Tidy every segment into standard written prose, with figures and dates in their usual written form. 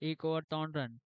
एक over 53 run.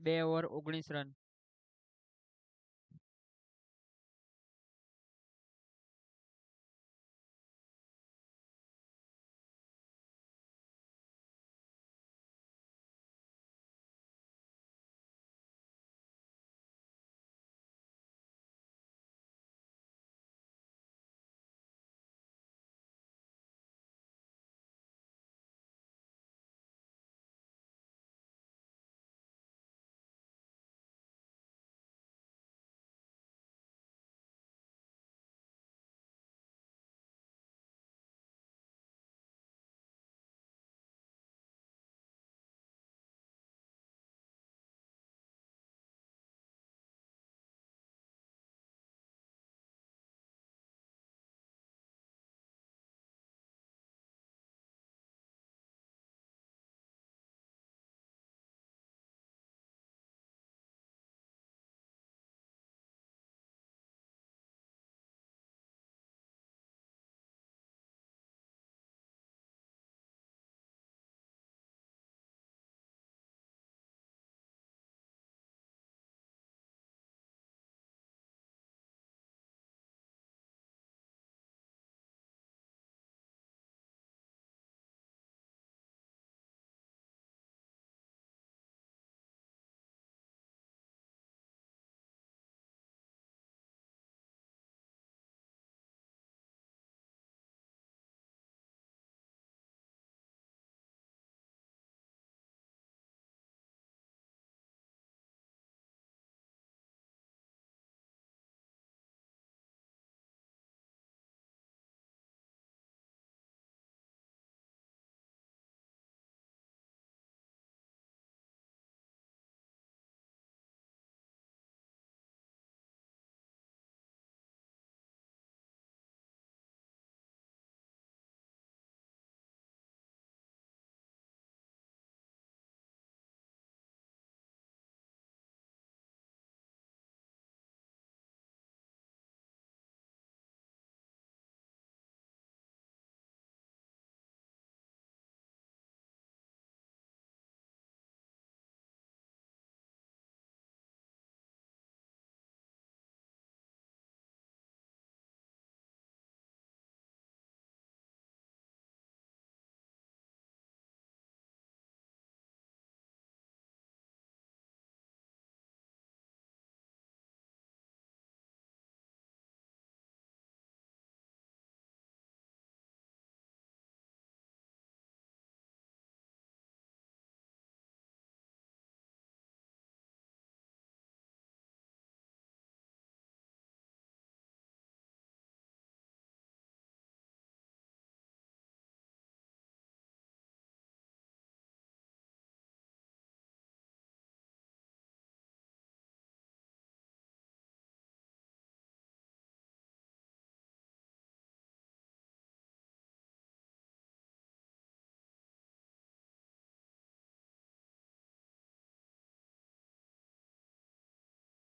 2 over 19 run.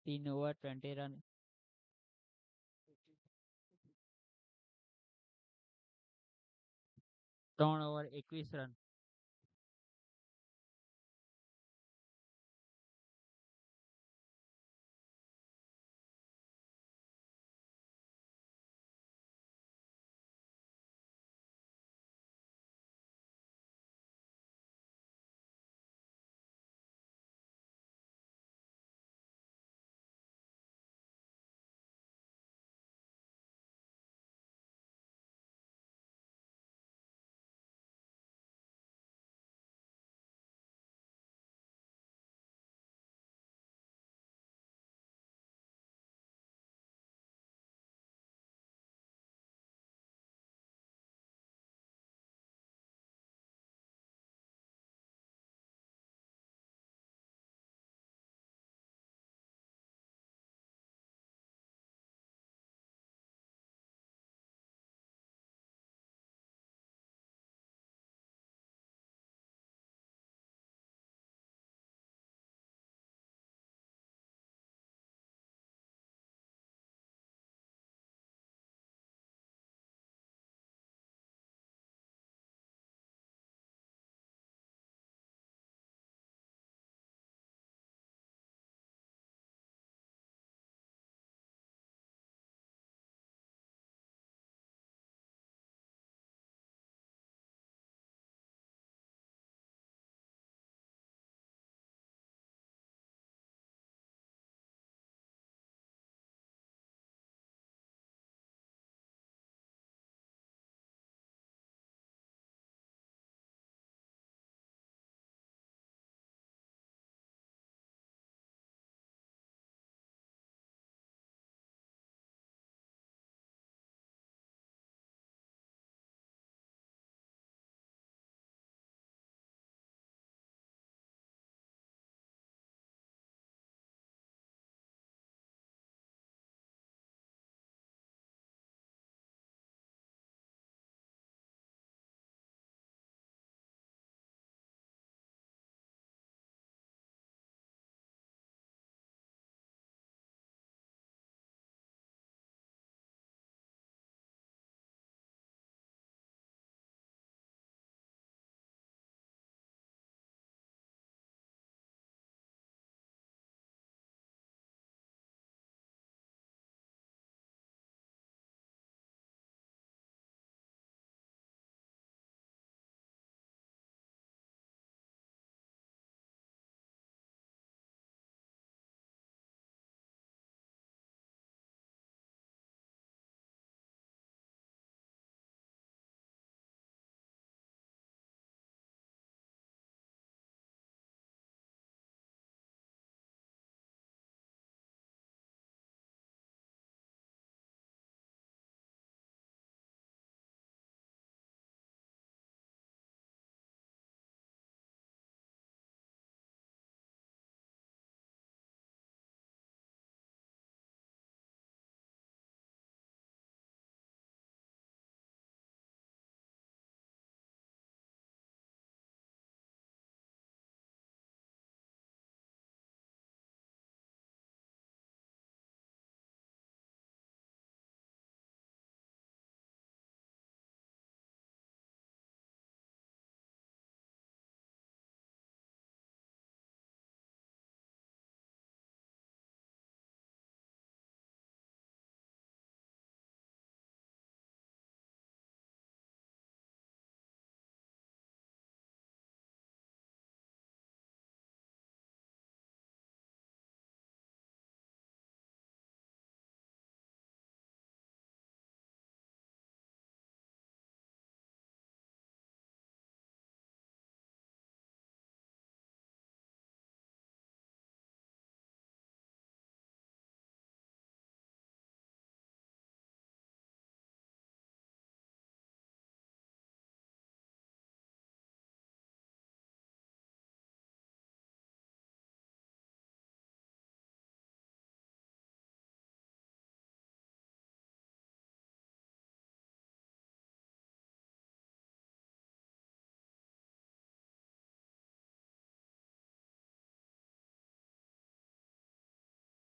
3 over 20 run. 3 over 21 run.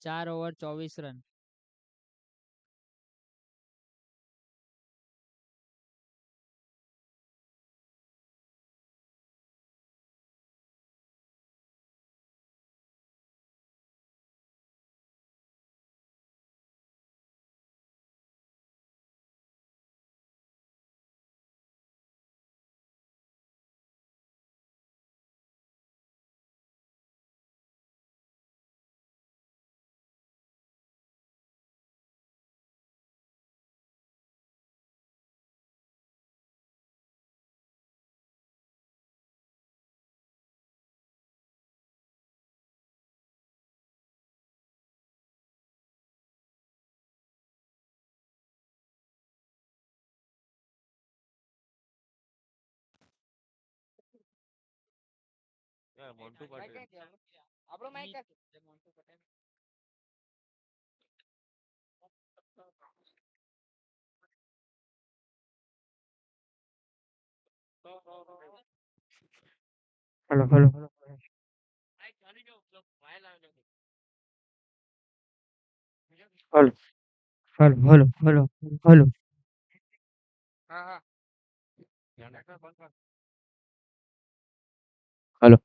4 over 24 run. Hello hello hello hello hello hello hello hello hello.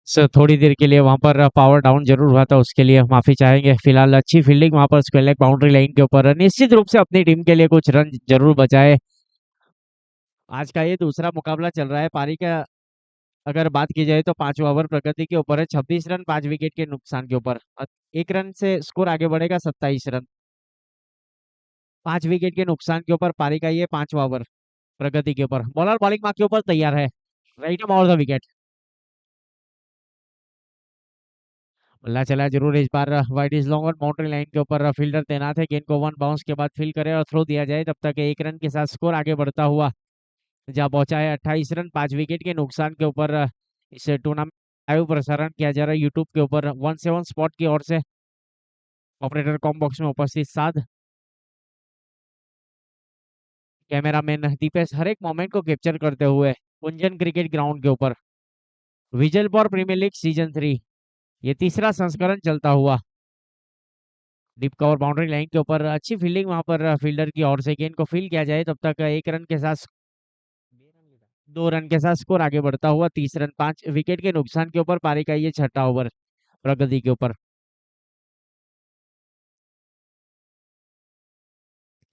Sir थोड़ी देर के लिए वहां पर power down जरूर हुआ था, उसके लिए माफी चाहेंगे। फिलहाल अच्छी फील्डिंग वहां पर स्क्वेयर लेग बाउंड्री लाइन के ऊपर निश्चित रूप से अपनी टीम के लिए कुछ रन जरूर बचाए। आज का ये दूसरा मुकाबला चल रहा है पारी का। अगर बात की जाए तो 5वां ओवर प्रगति के ऊपर है, 26 रन 5 विकेट के नुकसान के ऊपर। 1 रन से स्कोर आगे बढ़ेगा 27 रन। 5 विकेट के नुकसान के ऊपर पारी का ये 5वां ओवर प्रगति के ऊपर। बॉलर बॉलिंग मार्क के ऊपर तैयार है। Right of the wicket. बल्ला चला जरूर इस बार। वाइड इज लॉन्ग और बाउंड्री लाइन के ऊपर फील्डर तैनात है। गेंद को वन बाउंस के बाद फील करे और थ्रो दिया जाए, तब तक 1 रन के साथ स्कोर आगे बढ़ता हुआ जहां पहुंचा है 28 रन 5 विकेट के नुकसान के ऊपर। इस टूर्नामेंट लाइव प्रसारण किया जा रहा है यूट्यूब के ऊपर 1 7 स्पॉट की ओर से। ऑपरेटर कॉम बॉक्स में उपस्थित साध कैमरामैन दीपेश हर एक मोमेंट को कैप्चर करते हुए कुंजन क्रिकेट ग्राउंड के ऊपर विजल फॉर प्रीमियर लीग सीजन 3 ये तीसरा संस्करण चलता हुआ। डीप कवर बाउंड्री लाइन के ऊपर अच्छी फील्डिंग वहां पर फील्डर की ओर से। गेंद को फील किया जाए, तब तक 1 रन के साथ 2 रन के साथ स्कोर आगे बढ़ता हुआ 30 रन 5 विकेट के नुकसान के ऊपर पारी का ये 6वां ओवर प्रगति के ऊपर।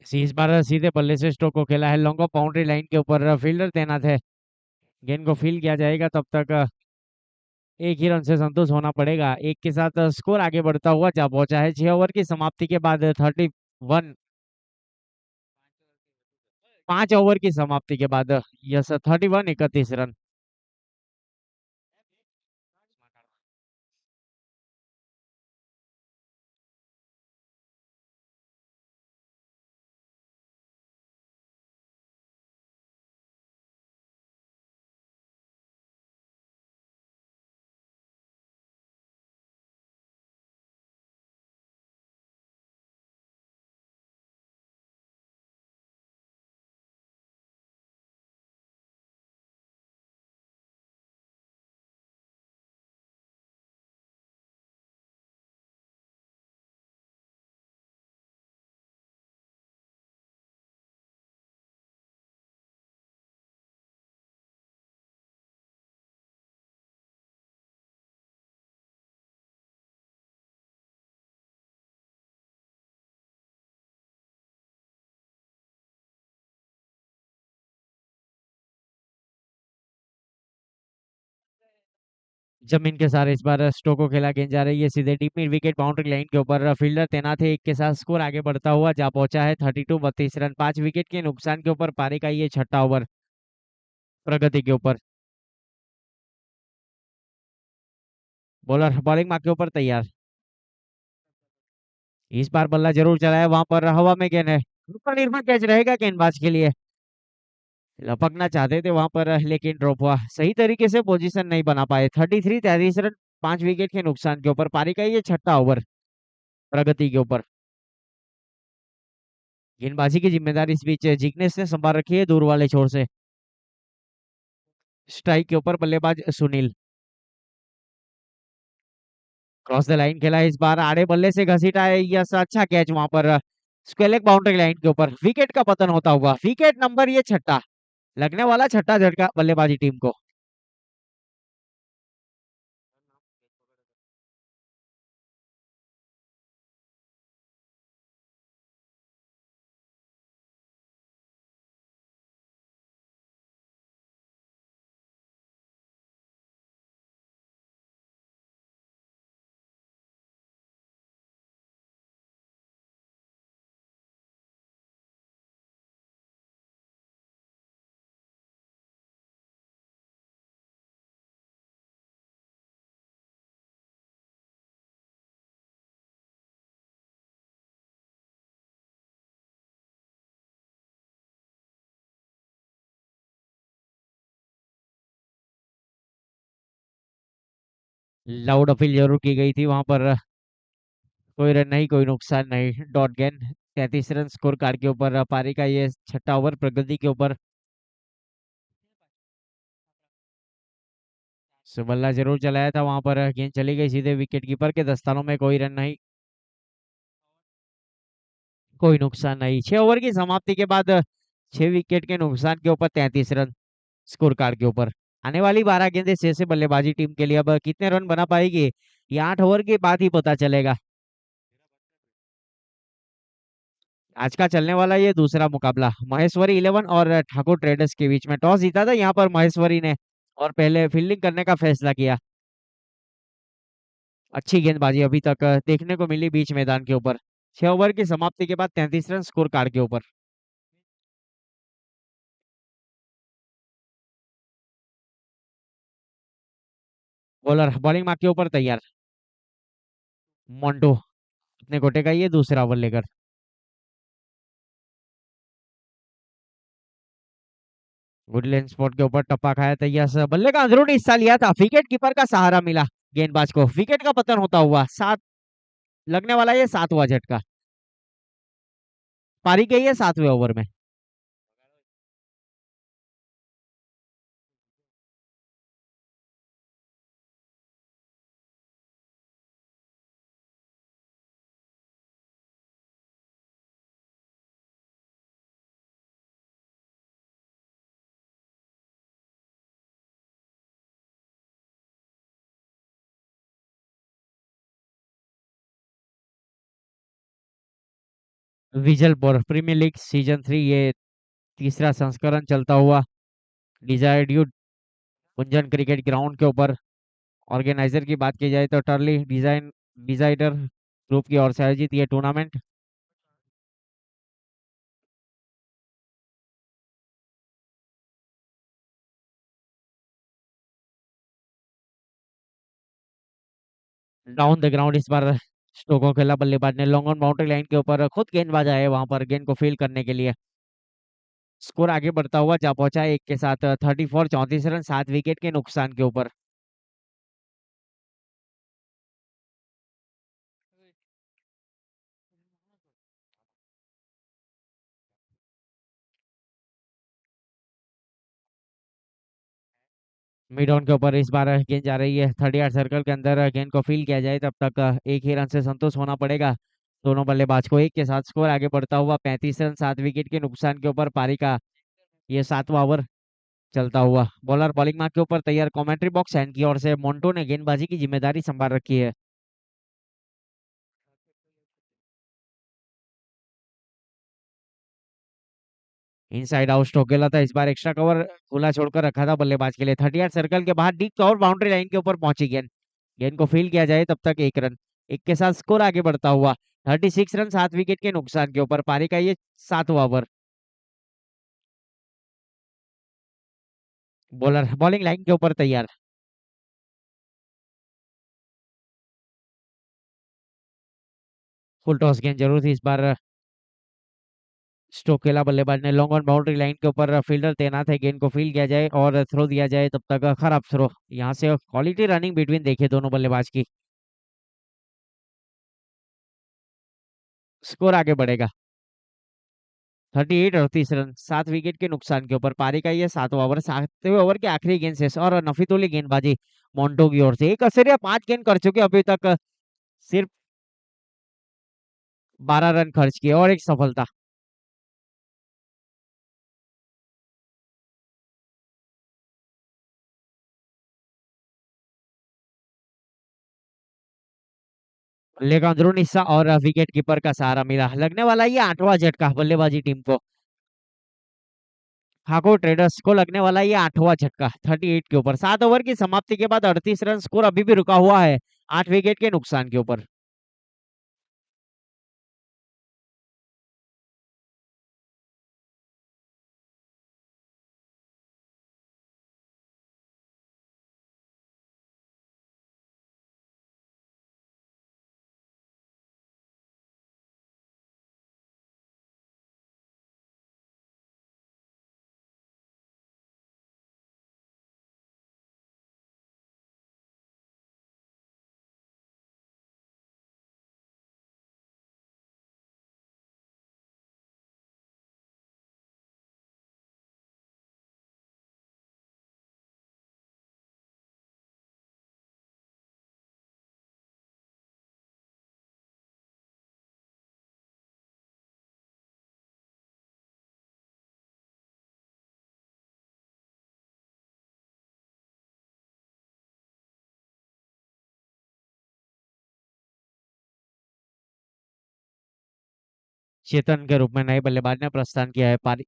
इस बार सीधे बल्ले से स्ट्रोक को खेला है। लॉन्ग ऑफ बाउंड्री लाइन के ऊपर फील्डर तैनात है। गेंद को फील किया जाएगा, तब तक 1 ही रन से संतुष्ट होना पड़ेगा। 1 के साथ स्कोर आगे बढ़ता हुआ जा पहुंचा है 6 ओवर की समाप्ति के बाद 31। 5 ओवर की समाप्ति के बाद यस 31 31 रन। जमीन के सारे इस बार स्टोक को खेला। गेंद जा रही है सीधे deep mid wicket boundary line के ऊपर। फील्डर तैनात है। 1 के साथ स्कोर आगे बढ़ता हुआ जा पहुंचा है 32 32 रन 5 विकेट के नुकसान के ऊपर पारी का ये 6वां ओवर प्रगति के ऊपर। बॉलर बॉलिंग मार्क के ऊपर तैयार। इस बार बल्ला जरूर चला है, वहां पर हवा में गेंद है। ऊपर निर्भर कैच रहेगा गेंदबाज के लिए। लपकना चाहते थे वहां पर, लेकिन ड्रॉप हुआ। सही तरीके से पोजीशन नहीं बना पाए। 33 रन 5 विकेट के नुकसान के ऊपर पारी का ये छठा ओवर प्रगति के ऊपर। गेंदबाजी की जिम्मेदारी इस बीच जिग्नेश ने संभाल रखी है दूर वाले छोर से। स्ट्राइक के ऊपर बल्लेबाज सुनील। क्रॉस द लाइन खेला इस बार, आड़े बल्ले से घसीटा है, यस अच्छा कैच वहां पर। स्क्वेलेक बाउंड्री लाइन के ऊपर विकेट का पतन होता हुआ। विकेट नंबर ये छठा, लगने वाला छठा झटका बल्लेबाजी टीम को। लाउड अपील जरूर की गई थी वहां पर। कोई रन नहीं, कोई नुकसान नहीं, dot gain. 33 run score card के ऊपर पारी का ये छठा ओवर प्रगति के ऊपर। सुबल्ला जरूर चलाया था वहां पर, गेंद चली गई सीधे विकेट कीपर के दस्तानों में। कोई रन नहीं, कोई नुकसान नहीं। 6 ओवर की समाप्ति के बाद 6 विकेट के नुकसान के ऊपर 33 रन स्कोर कार्ड के ऊपर। आने वाली 12 गेंदें शेष है बल्लेबाजी टीम के लिए। अब कितने रन बना पाएगी ये 8 ओवर के बाद ही पता चलेगा। आज का चलने वाला ये दूसरा मुकाबला महेश्वरी 11 और ठाकुर ट्रेडर्स के बीच में। टॉस जीता था यहाँ पर महेश्वरी ने और पहले फील्डिंग करने का फैसला किया। अच्छी गेंदबाजी अभी तक देखने को मिली बीच मैदान के ऊपर। 6 ओवर की समाप्ति के बाद 33 रन स्कोर कार्ड के ऊपर। बॉलर बॉलिंग मार्क के ऊपर तैयार। मोन्टो अपने गोटे का ये दूसरा ओवर लेकर। वुडलैंड स्पॉट के ऊपर टप्पा खाया तैयार से बल्ले का अंदरूनी हिस्सा लिया था। विकेट कीपर का सहारा मिला गेंदबाज को। विकेट का पतन होता हुआ सात, लगने वाला ये 7वां झटका पारी के ये 7वें ओवर में। विजल पर प्रीमियर लीग सीजन 3 ये तीसरा संस्करण चलता हुआ। Desired you Kunjan cricket ground के ऊपर। ऑर्गेनाइजर की बात की जाए तो टर्ली डिजाइडर ग्रुप की ओर से आयोजित ये टूर्नामेंट। डाउन द ग्राउंड इस बार स्टोको खेला बल्लेबाज ने। लॉन्ग ऑन बाउंड्री लाइन के ऊपर खुद गेंदबाज आए वहां पर गेंद को फील करने के लिए। स्कोर आगे बढ़ता हुआ जा पहुंचा है 1 के साथ। 34 34 रन 7 विकेट के नुकसान के ऊपर। मिड ऑन के ऊपर इस बार गेंद जा रही है 30 यार्ड सर्कल के अंदर। गेंद को फील किया जाए तब तक 1 ही रन से संतोष होना पड़ेगा दोनों बल्लेबाज को। 1 के साथ स्कोर आगे बढ़ता हुआ 35 रन 7 विकेट के नुकसान के ऊपर पारी का ये 7वां ओवर चलता हुआ। बॉलर बॉलिंग मार्क के ऊपर तैयार। कमेंट्री बॉक्स एंड की ओर से मोन्टो ने गेंदबाजी की जिम्मेदारी संभाल रखी है। इनसाइड आउट स्टोकेला था इस बार। एक्स्ट्रा कवर खुला छोड़कर रखा था बल्लेबाज के लिए। 30 यार्ड सर्कल के बाहर डीप कवर बाउंड्री लाइन के ऊपर पहुंची गेंद। गेंद को फील किया जाए तब तक 1 रन। 1 के साथ स्कोर आगे बढ़ता हुआ 36 रन 7 विकेट के नुकसान के ऊपर पारी का ये 7वां ओवर। बॉलर बॉलिंग लाइन के ऊपर तैयार। फुल टॉस गेंद जरूर थी इस बार। स्टोकेला बल्लेबाज ने लॉन्ग ऑन बाउंड्री लाइन के ऊपर फील्डर तैनात है, गेंद को फील्ड किया जाए और थ्रो दिया जाए तब तक खराब थ्रो। यहाँ से क्वालिटी रनिंग बिटवीन देखिए दोनों बल्लेबाज की। स्कोर आगे बढ़ेगा 38 रन 7 विकेट के नुकसान के ऊपर। पारी का ये 7वां ओवर, 7वें ओवर की आखिरी गेंद शेष और नफीतुल्ली गेंदबाजी मोन्टो की ओर से। एक असरिया 5 गेंद कर चुके अभी तक, सिर्फ 12 रन खर्च किए और एक सफलता। बल्ले का अंदरूनी हिस्सा और विकेट कीपर का सहारा मिला। लगने वाला ये 8वां झटका बल्लेबाजी टीम को। ठाकुर ट्रेडर्स को लगने वाला ये 8वां झटका 38 के ऊपर। 7 ओवर की समाप्ति के बाद 38 रन, स्कोर अभी भी रुका हुआ है 8 विकेट के नुकसान के ऊपर। चेतन के रूप में नए बल्लेबाज ने प्रस्थान किया है। पारी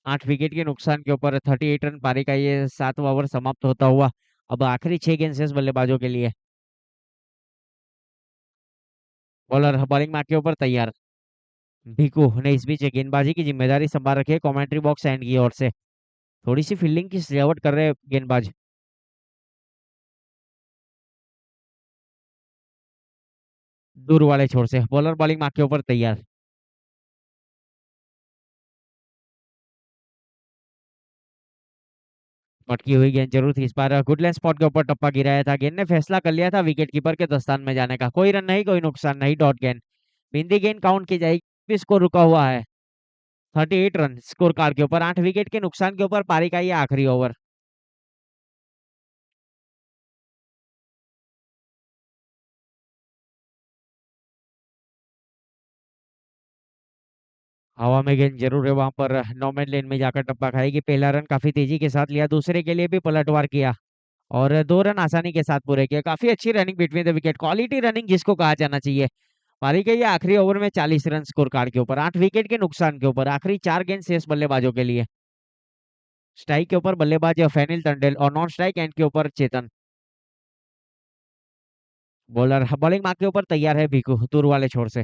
8 विकेट के नुकसान के ऊपर 38 रन। पारी का ये 7वां ओवर समाप्त होता हुआ। अब आखिरी 6 गेंद शेष बल्लेबाजों के लिए। बॉलर बॉलिंग मार्क के ऊपर तैयार। भीकू ने इस बीच गेंदबाजी की जिम्मेदारी संभाल रखी है कमेंट्री बॉक्स एंड की ओर से। थोड़ी सी फील्डिंग की सजावट कर रहे हैं गेंदबाज। दूर वाले छोर से बॉलर बॉलिंग मार्क के ऊपर तैयार। मटकी हुई गेंद जरूर थी इस बार। गुडलैंड स्पॉट के ऊपर टप्पा गिराया था। गेंद ने फैसला कर लिया था विकेट कीपर के दस्तान में जाने का। कोई रन नहीं, कोई नुकसान नहीं, डॉट गेंद। बिंदी गेंद काउंट की जाएगी, स्कोर रुका हुआ है 38 रन स्कोर कार्ड के ऊपर। 8 विकेट के नुकसान के ऊपर पारी का ये आखिरी ओवर। हवा में गेंद जरूर है वहां पर। नो मैन लेन में जाकर टप्पा खाएगी। पहला रन काफी तेजी के साथ लिया, दूसरे के लिए भी पलटवार किया और 2 रन आसानी के साथ पूरे किए। काफी अच्छी running between the wicket, quality running जिसको कहा जाना चाहिए। पारी के ये आखिरी ओवर में 40 रन स्कोर कार्ड के ऊपर, 8 विकेट के नुकसान के ऊपर। आखिरी 4 गेंद शेष बल्लेबाजों के लिए। स्ट्राइक के ऊपर बल्लेबाज फैनिल टंडेल और नॉन स्ट्राइक एंड के ऊपर चेतन। बॉलर बॉलिंग मार्क के ऊपर तैयार है भीकू, दूर वाले छोर से।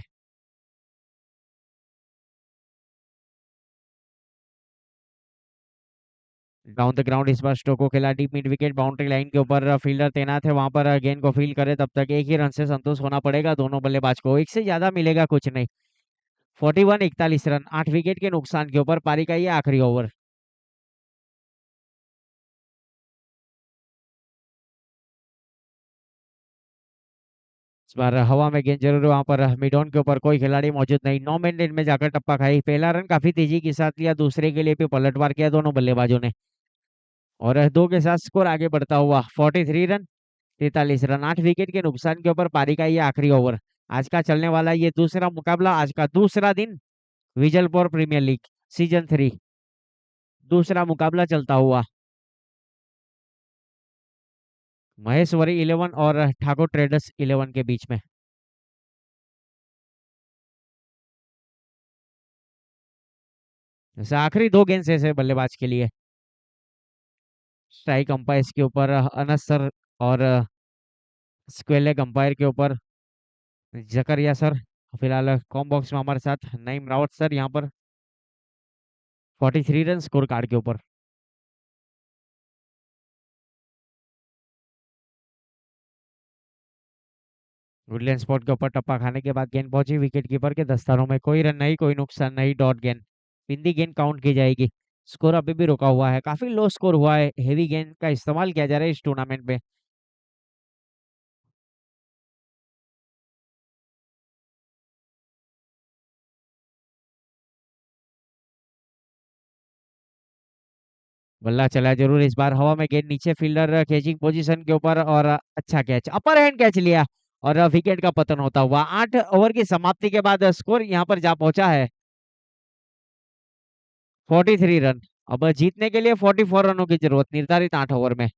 डाउन द ग्राउंड इस बार स्टोको खेला deep mid wicket boundary line के ऊपर। फील्डर तैनात है वहां पर। गेंद को फील्ड करे तब तक एक ही रन से संतोष होना पड़ेगा दोनों बल्लेबाज को। एक से ज्यादा मिलेगा कुछ नहीं। 41 रन 8 विकेट के नुकसान के ऊपर। पारी का ये आखिरी ओवर। इस बार हवा में गेंद जरूर है वहां पर। मिड ऑन के ऊपर कोई खिलाड़ी मौजूद नहीं। 9 मिनट में जाकर टप्पा खाई। पहला रन काफी तेजी के साथ लिया, दूसरे के लिए भी पलटवार किया दोनों बल्लेबाजों ने और 2 के साथ स्कोर आगे बढ़ता हुआ 43 रन 43 रन 8 विकेट के नुकसान के ऊपर। पारी का ये आखिरी ओवर। आज का चलने वाला ये दूसरा मुकाबला, आज का दूसरा दिन विजलपुर प्रीमियर लीग सीजन 3 दूसरा मुकाबला चलता हुआ। महेश्वरी 11 और ठाकुर ट्रेडर्स 11 के बीच में। जैसे आखिरी 2 गेंद शेष है बल्लेबाज के लिए। स्ट्राइक अंपायर के ऊपर अनस सर और स्क्वेलेग अंपायर के ऊपर जकरिया सर। फिलहाल कॉम बॉक्स में हमारे साथ नईम रावत सर यहाँ पर। 43 रन स्कोर कार्ड के ऊपर। वुडलैंड स्पॉट के ऊपर टप्पा खाने के बाद गेंद पहुंची विकेट कीपर के दस्तानों में। कोई रन नहीं, कोई नुकसान नहीं, डॉट गेंद। बिंदी गेंद काउंट की जाएगी। स्कोर अभी भी रुका हुआ है, काफी लो स्कोर हुआ है, हेवी गेंद का इस्तेमाल किया जा रहा है इस टूर्नामेंट में। बल्ला चला जरूर इस बार, हवा में गेंद नीचे, फील्डर कैचिंग पोजीशन के ऊपर, और अच्छा कैच, अपर हैंड कैच लिया और विकेट का पतन होता हुआ। 8 ओवर की समाप्ति के बाद स्कोर यहाँ पर जा पहुंचा है 43 रन। अब जीतने के लिए 44 रनों की जरूरत निर्धारित 8 ओवर में।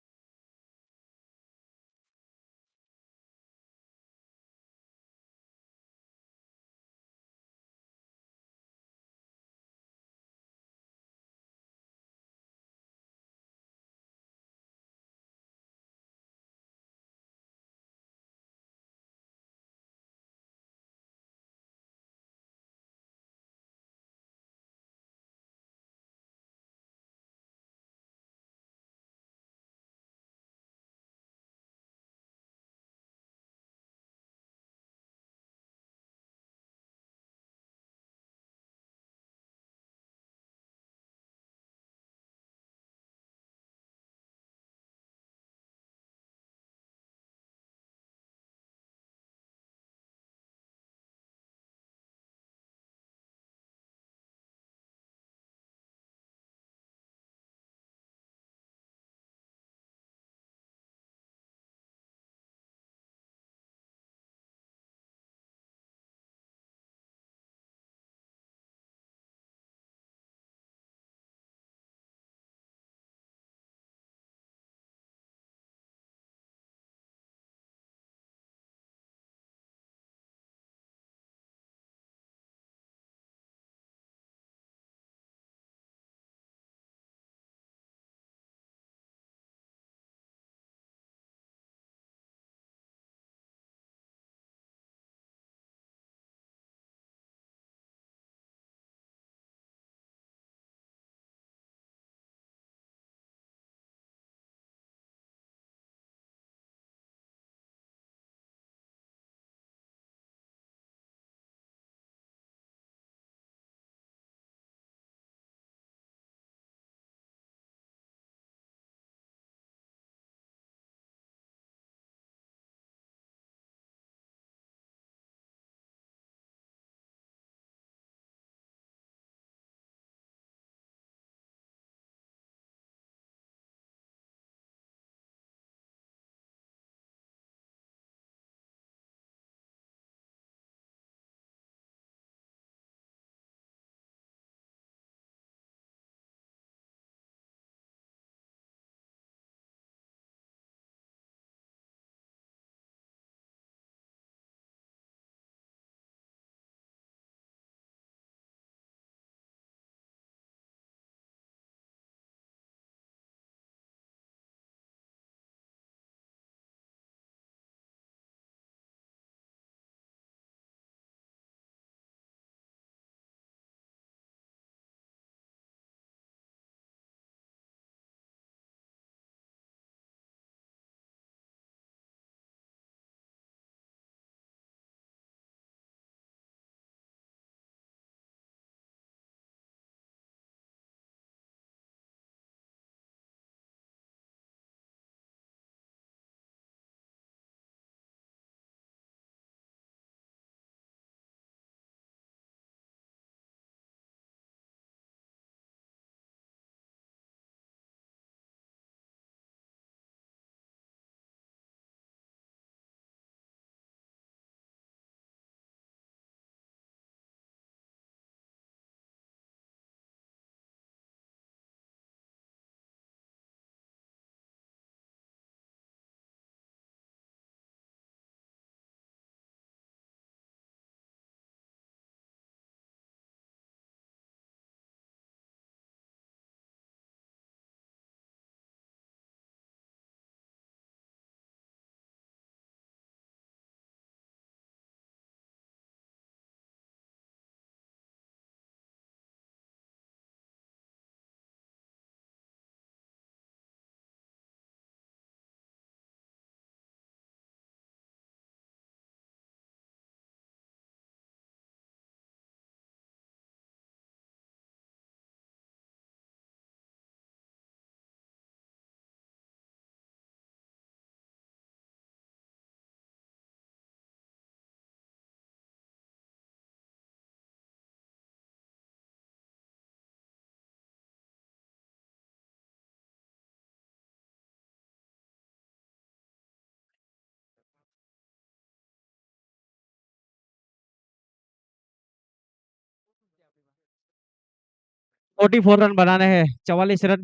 44 रन बनाने हैं, 44 रन।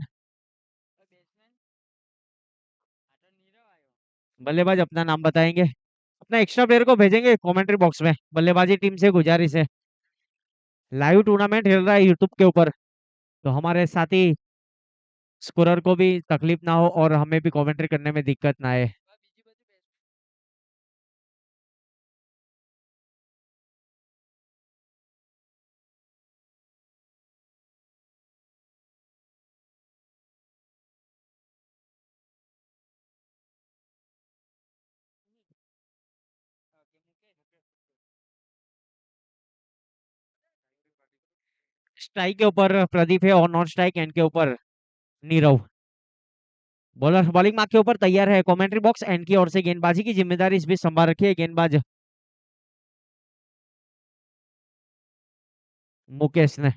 बल्लेबाज अपना नाम बताएंगे, अपना एक्स्ट्रा प्लेयर को भेजेंगे कमेंट्री बॉक्स में। बल्लेबाजी टीम से गुजारिश है, लाइव टूर्नामेंट खेल रहा है यूट्यूब के ऊपर, तो हमारे साथी स्कोरर को भी तकलीफ ना हो और हमें भी कमेंट्री करने में दिक्कत ना आए। स्ट्राइक के ऊपर प्रदीप है और नॉन स्ट्राइक एंड के ऊपर नीरव। बॉलर बॉलिंग मार्क के ऊपर तैयार है, कमेंट्री बॉक्स एंड की ओर से गेंदबाजी की जिम्मेदारी इस बीच संभाल रखी है गेंदबाज मुकेश ने।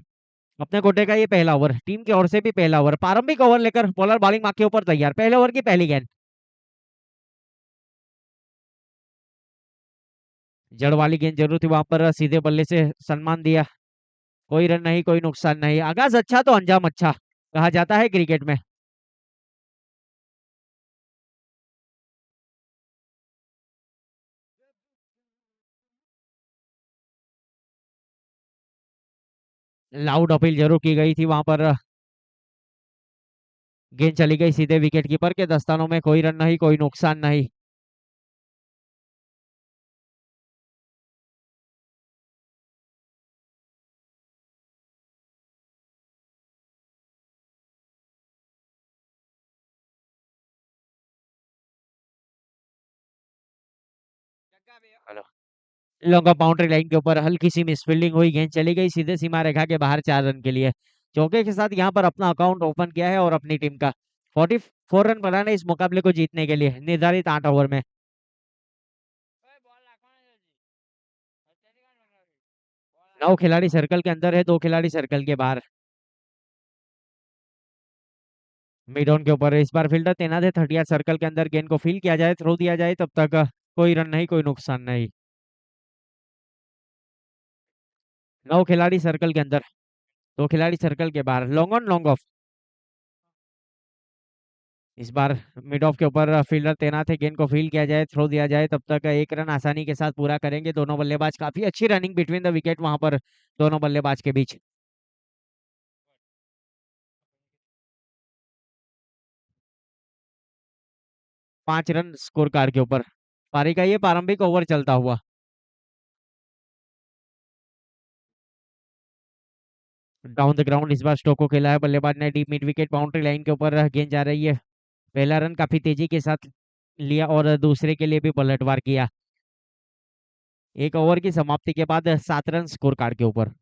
अपने कोटे का ये पहला ओवर, टीम की ओर से भी पहला ओवर, प्रारंभिक ओवर लेकर बॉलर बॉलिंग मार्क के ऊपर तैयार, पहले ओवर की पहली गेंद। जड़ वाली गेंद जरूर थी वहां पर, सीधे बल्ले से सम्मान दिया, कोई रन नहीं कोई नुकसान नहीं, आगाज अच्छा तो अंजाम अच्छा कहा जाता है क्रिकेट में। लाउड अपील जरूर की गई थी वहां पर, गेंद चली गई सीधे विकेट कीपर के दस्तानों में, कोई रन नहीं कोई नुकसान नहीं। Hello, long off boundary line के ऊपर हल्की सी मिसफील्डिंग हुई, गेंद चली गई सीधे सीमा रेखा के बाहर 4 रन के लिए। चौके के साथ यहाँ पर अपना अकाउंट ओपन किया है और अपनी टीम का 44 रन बनाने इस मुकाबले को जीतने के लिए निर्धारित 8 ओवर में। 9 खिलाड़ी सर्कल के अंदर है, 2 खिलाड़ी सर्कल के बाहर। मिड ऑन के ऊपर इस बार फील्डर तैनात है 30 सर्कल के अंदर, गेंद को फील किया जाए थ्रो दिया जाए तब तक कोई रन नहीं कोई नुकसान नहीं। 9 खिलाड़ी सर्कल के अंदर, 2 खिलाड़ी सर्कल के बाहर, लॉन्ग ऑन लॉन्ग ऑफ। इस बार मिड ऑफ के ऊपर फील्डर तैनात है, गेंद को फील किया जाए थ्रो दिया जाए तब तक 1 रन आसानी के साथ पूरा करेंगे दोनों बल्लेबाज। काफी अच्छी रनिंग बिटवीन द विकेट वहां पर दोनों बल्लेबाज के बीच। 5 रन स्कोर कार्ड के ऊपर पारी का ये प्रारंभिक ओवर चलता हुआ। डाउन द ग्राउंड इस बार स्टोक को खेला है बल्लेबाज ने, deep mid wicket boundary line के ऊपर गेंद जा रही है। पहला रन काफी तेजी के साथ लिया और दूसरे के लिए भी पलटवार किया। 1 ओवर की समाप्ति के बाद 7 रन स्कोर कार्ड के ऊपर।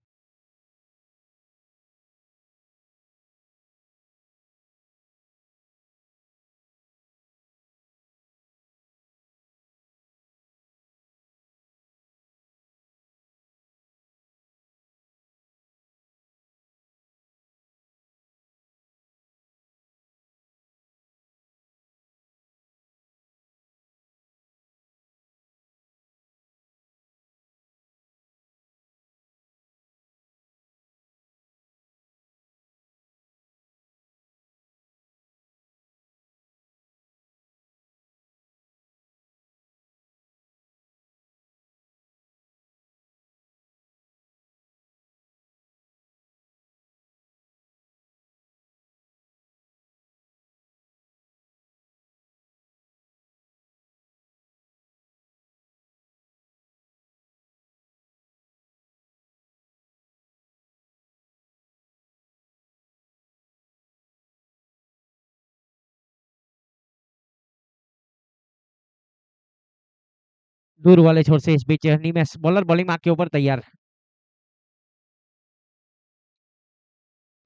दूर वाले छोर से इस बीच निमेश बॉलर बॉलिंग मार्क के ऊपर तैयार,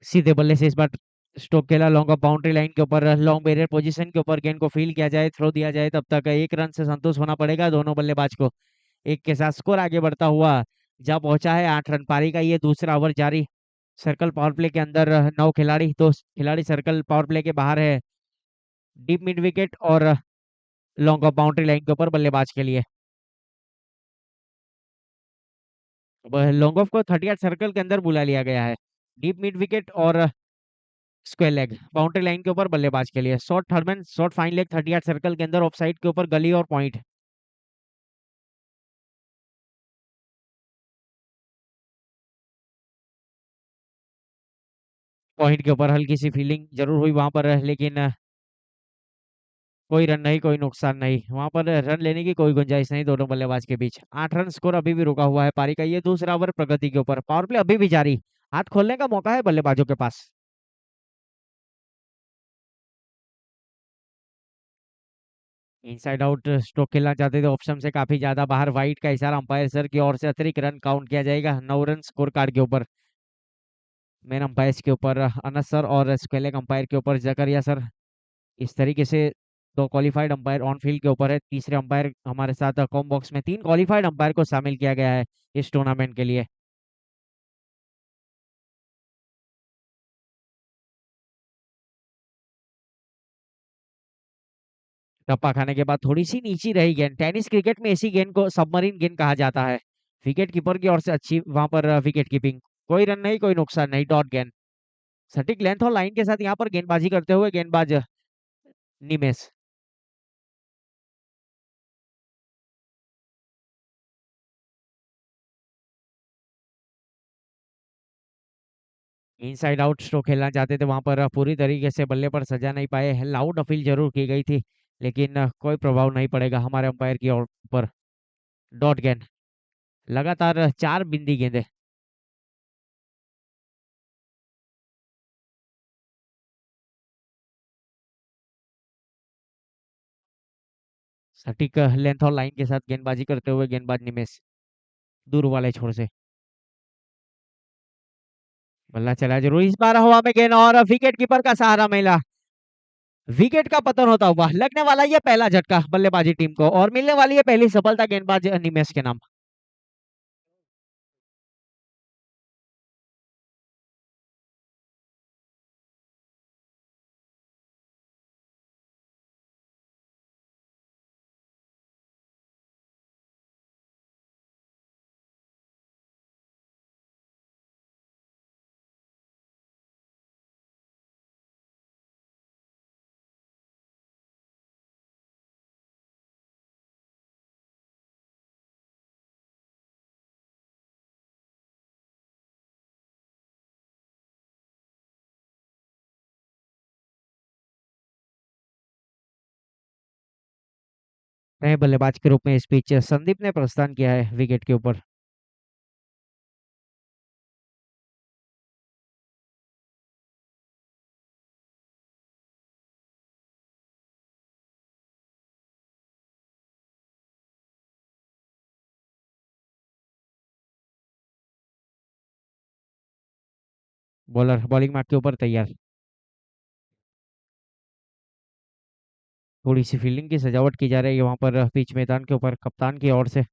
सीधे बल्ले से इस बार स्टोक खेला लॉन्ग ऑफ बाउंड्री लाइन के ऊपर, लॉन्ग बैरियर पोजीशन के ऊपर, गेंद को फील किया जाए थ्रो दिया जाए तब तक 1 रन से संतुष्ट होना पड़ेगा दोनों बल्लेबाज को। एक के साथ स्कोर आगे बढ़ता हुआ जा पहुंचा है 8 रन। पारी का ये दूसरा ओवर जारी, सर्कल पावर प्ले के अंदर 9 खिलाड़ी, 2 खिलाड़ी सर्कल पावर प्ले के बाहर है, डीप मिड विकेट और लॉन्ग ऑफ बाउंड्री लाइन के ऊपर बल्लेबाज के लिए। लॉन्ग ऑफ को 30 सर्कल के अंदर बुला लिया गया है, डीप मिड विकेट और स्क्वायर लेग बाउंड्री लाइन के ऊपर बल्लेबाज के लिए। Short third man short fine leg 38 circle के अंदर, ऑफसाइड के ऊपर गली और पॉइंट। पॉइंट के ऊपर हल्की सी फील्डिंग जरूर हुई वहां पर, लेकिन कोई रन नहीं, कोई नुकसान नहीं वहां पर, रन लेने की कोई गुंजाइश नहीं दोनों बल्लेबाज के बीच। 8 रन स्कोर अभी भी रुका हुआ है पारी का। ये दूसरा ओवर प्रगति के ऊपर, पावर प्ले अभी भी जारी, हाथ खोलने का मौका है बल्लेबाजों के पास। इनसाइड आउट स्ट्रोक खेलना चाहते थे, ऑप्शन से काफी ज्यादा बाहर, वाइड का इशारा अंपायर सर की ओर से, अतिरिक्त रन काउंट किया जाएगा। 9 रन स्कोर कार्ड के ऊपर, मेन अंपायर के ऊपर अनस सर और स्क्वेलेग अंपायर के ऊपर जकरिया सर। इस तरीके से 2 क्वालिफाइड अंपायर ऑन फील्ड के ऊपर है। तीसरे अंपायर हमारे साथ कॉम बॉक्स में 3 क्वालिफाइड अंपायर को शामिल किया गया है इस टूर्नामेंट के लिए। टप्पा खाने के बाद थोड़ी सी नीची रही गेंद। टेनिस क्रिकेट में ऐसी गेंद को सबमरीन गेंद कहा जाता है। विकेट कीपर की ओर से अच्छी वहां पर विकेट कीपिंग, कोई रन नहीं, कोई नुकसान नहीं, डॉट गेंद। सटीक लेंथ और लाइन के साथ यहाँ पर गेंदबाजी करते हुए गेंदबाज निमेश। इनसाइड आउट स्ट्रोक खेलना चाहते थे वहां पर, पूरी तरीके से बल्ले पर सजा नहीं पाए। लाउड अपील जरूर की गई थी, लेकिन कोई प्रभाव नहीं पड़ेगा हमारे अंपायर की ओर पर। डॉट गेंद, लगातार 4 बिंदी गेंदे। सटीक लेंथ और लाइन के साथ गेंदबाजी करते हुए गेंदबाज निमेश, दूर वाले छोर से। बल्ला चला जरूर, इस बार हवा में गेंद और विकेट कीपर का सहारा मिला। विकेट का पतन होता हुआ लगने वाला ये पहला झटका बल्लेबाजी टीम को, और मिलने वाली है पहली सफलता गेंदबाज निमेश के नाम। नए बल्लेबाज के रूप में इस पिच संदीप ने प्रस्थान किया है विकेट के ऊपर। बॉलर बॉलिंग मार्क के ऊपर तैयार। थोड़ी सी फील्डिंग की सजावट की जा रही है वहां पर पिच मैदान के ऊपर कप्तान की ओर से।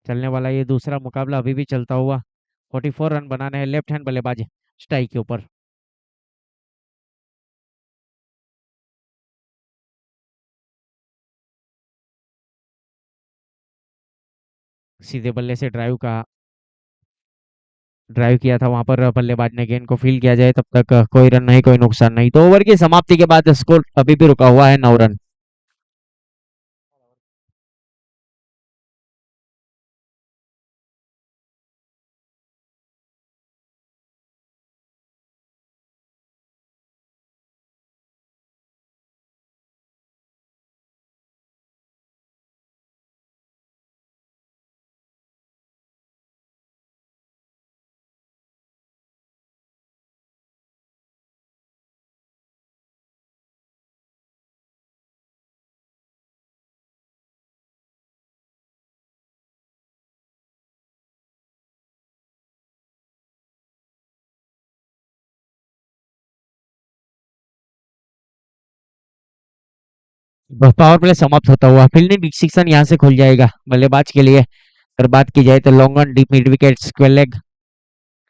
चलने वाला ये दूसरा मुकाबला अभी भी चलता हुआ। 44 रन बनाने हैं लेफ्ट हैंड बल्लेबाज स्ट्राइक के ऊपर। सीधे बल्ले से ड्राइव किया था वहां पर बल्लेबाज ने, गेंद को फील्ड किया जाए तब तक कोई रन नहीं, कोई नुकसान नहीं। तो ओवर की समाप्ति के बाद स्कोर अभी भी रुका हुआ है 9 रन। पावर प्ले समाप्त होता हुआ, फील्डिंग डिसीजन यहाँ से खुल जाएगा बल्लेबाज के लिए। अगर बात की जाए तो long on deep mid wicket square leg,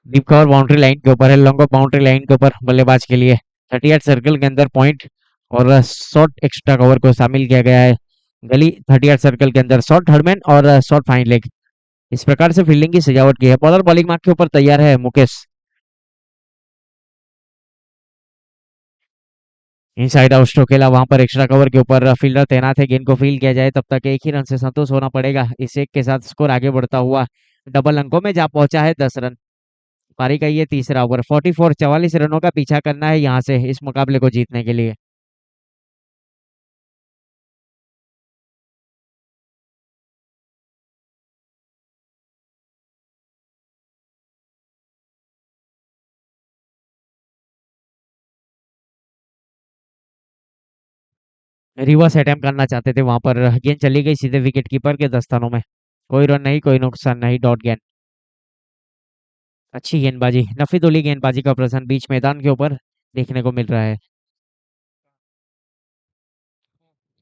deep cover boundary line के ऊपर है, लॉन्ग ऑफ बाउंड्री लाइन के ऊपर बल्लेबाज के लिए। 38 सर्कल के अंदर पॉइंट और शॉर्ट एक्स्ट्रा कवर को शामिल किया गया है। गली 38 सर्कल के अंदर, शॉर्ट थर्डमैन और शॉर्ट फाइन लेग, इस प्रकार से फील्डिंग की सजावट की है। बॉलर बॉलिंग मार्क के ऊपर तैयार है मुकेश। इनसाइड आउट स्ट्रोक खेला वहां पर एक्स्ट्रा कवर के ऊपर फील्डर तैनात है, गेंद को फील्ड किया जाए तब तक एक ही रन से संतोष होना पड़ेगा। इस एक के साथ स्कोर आगे बढ़ता हुआ डबल अंकों में जा पहुंचा है 10 रन। पारी का ये तीसरा ओवर 44 रनों का पीछा करना है यहाँ से इस मुकाबले को जीतने के लिए। रिवर्स अटेम्प्ट करना चाहते थे वहां पर, गेंद चली गई सीधे विकेट कीपर के दस्तानों में। कोई रन नहीं, कोई नुकसान नहीं, डॉट गेंद। अच्छी गेंदबाजी, नफीदुल्ली गेंदबाजी का प्रदर्शन बीच मैदान के ऊपर देखने को मिल रहा है।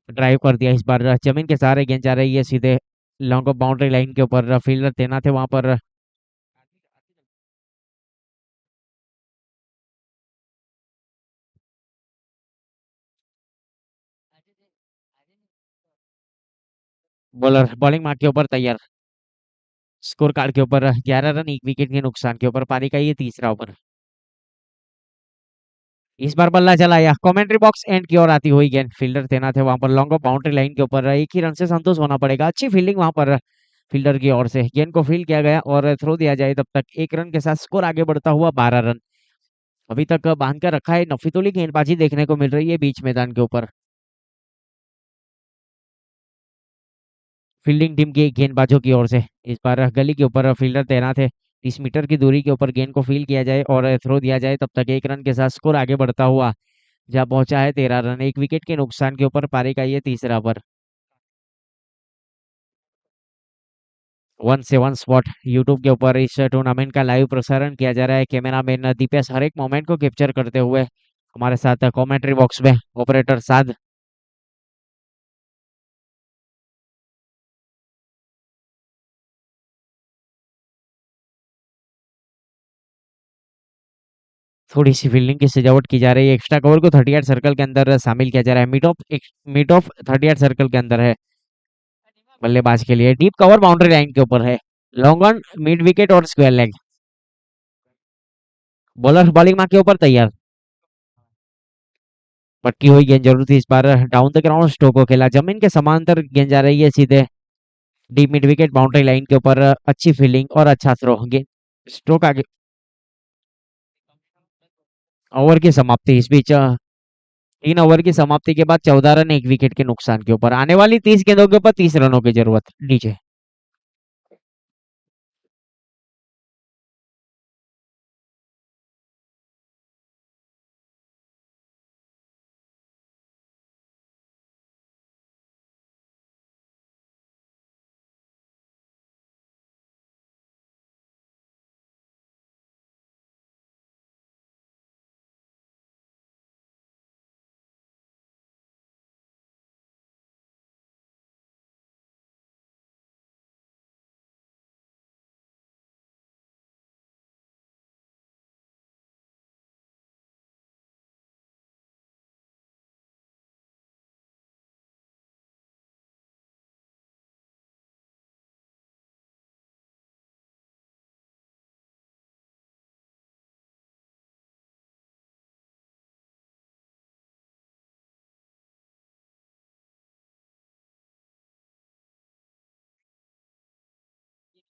ड्राइव कर दिया इस बार, जमीन के सहारे गेंद जा रही है सीधे लॉन्ग ऑफ बाउंड्री लाइन के ऊपर, फील्डर तैनात है वहां पर। बॉलर बॉलिंग मार्क के ऊपर तैयार। स्कोर कार्ड के ऊपर 11 रन, एक विकेट के नुकसान के ऊपर पारी का ये तीसरा ओवर। इस बार बल्ला चलाया, कमेंट्री बॉक्स एंड की ओर आती हुई गेंद, फील्डर तैनात है वहां पर लॉन्ग ऑफ बाउंड्री लाइन के ऊपर, एक ही रन से संतोष होना पड़ेगा। अच्छी फील्डिंग वहां पर फील्डर की ओर से, गेंद को फील्ड किया गया और थ्रो दिया जाए तब तक 1 रन के साथ स्कोर आगे बढ़ता हुआ 12 रन। अभी तक बांध कर रखा है, नफीतुल्ली गेंदबाजी देखने को मिल रही है बीच मैदान के ऊपर। फील्डिंग टीम के गेंदबाजों की ओर से इस बार गली के ऊपर फील्डर तैनात है। 30 मीटर की दूरी के ऊपर गेंद को फील्ड किया जाए और थ्रो दिया जाए तब तक 1 रन के साथ स्कोर आगे बढ़ता हुआ जहां पहुंचा है 13 रन, एक विकेट के नुकसान के ऊपर पारी का ये तीसरा ओवर। 1 से 1 स्पॉट यूट्यूब के ऊपर इस टूर्नामेंट का लाइव प्रसारण किया जा रहा है। कैमरामैन दीपेश हर एक मोमेंट को कैप्चर करते हुए हमारे साथ कमेंट्री बॉक्स में ऑपरेटर साध। थोड़ी सी फील्डिंग की सजावट की जा रही है, एक्स्ट्रा कवर को 38 सर्कल के अंदर शामिल किया जा रहा है। मिड ऑफ 38 सर्कल के अंदर है बल्लेबाज के लिए, डीप कवर बाउंड्री लाइन के ऊपर है, लॉन्ग ऑन मिड विकेट और स्क्वायर लेग। बॉलर बॉलिंग मार के ऊपर तैयार। पटकी हुई गेंद जरूर थी इस बार, डाउन द ग्राउंड स्ट्रोक को खेला, जमीन के समांतर गेंद जा रही है सीधे deep mid wicket boundary line के ऊपर। अच्छी फील्डिंग और अच्छा थ्रो, गेंद स्ट्रोक आगे। ओवर की समाप्ति इस बीच 3 ओवर की समाप्ति के बाद 14 रन, एक विकेट के नुकसान के ऊपर। आने वाली 30 गेंदों के ऊपर 30 रनों की जरूरत नीचे।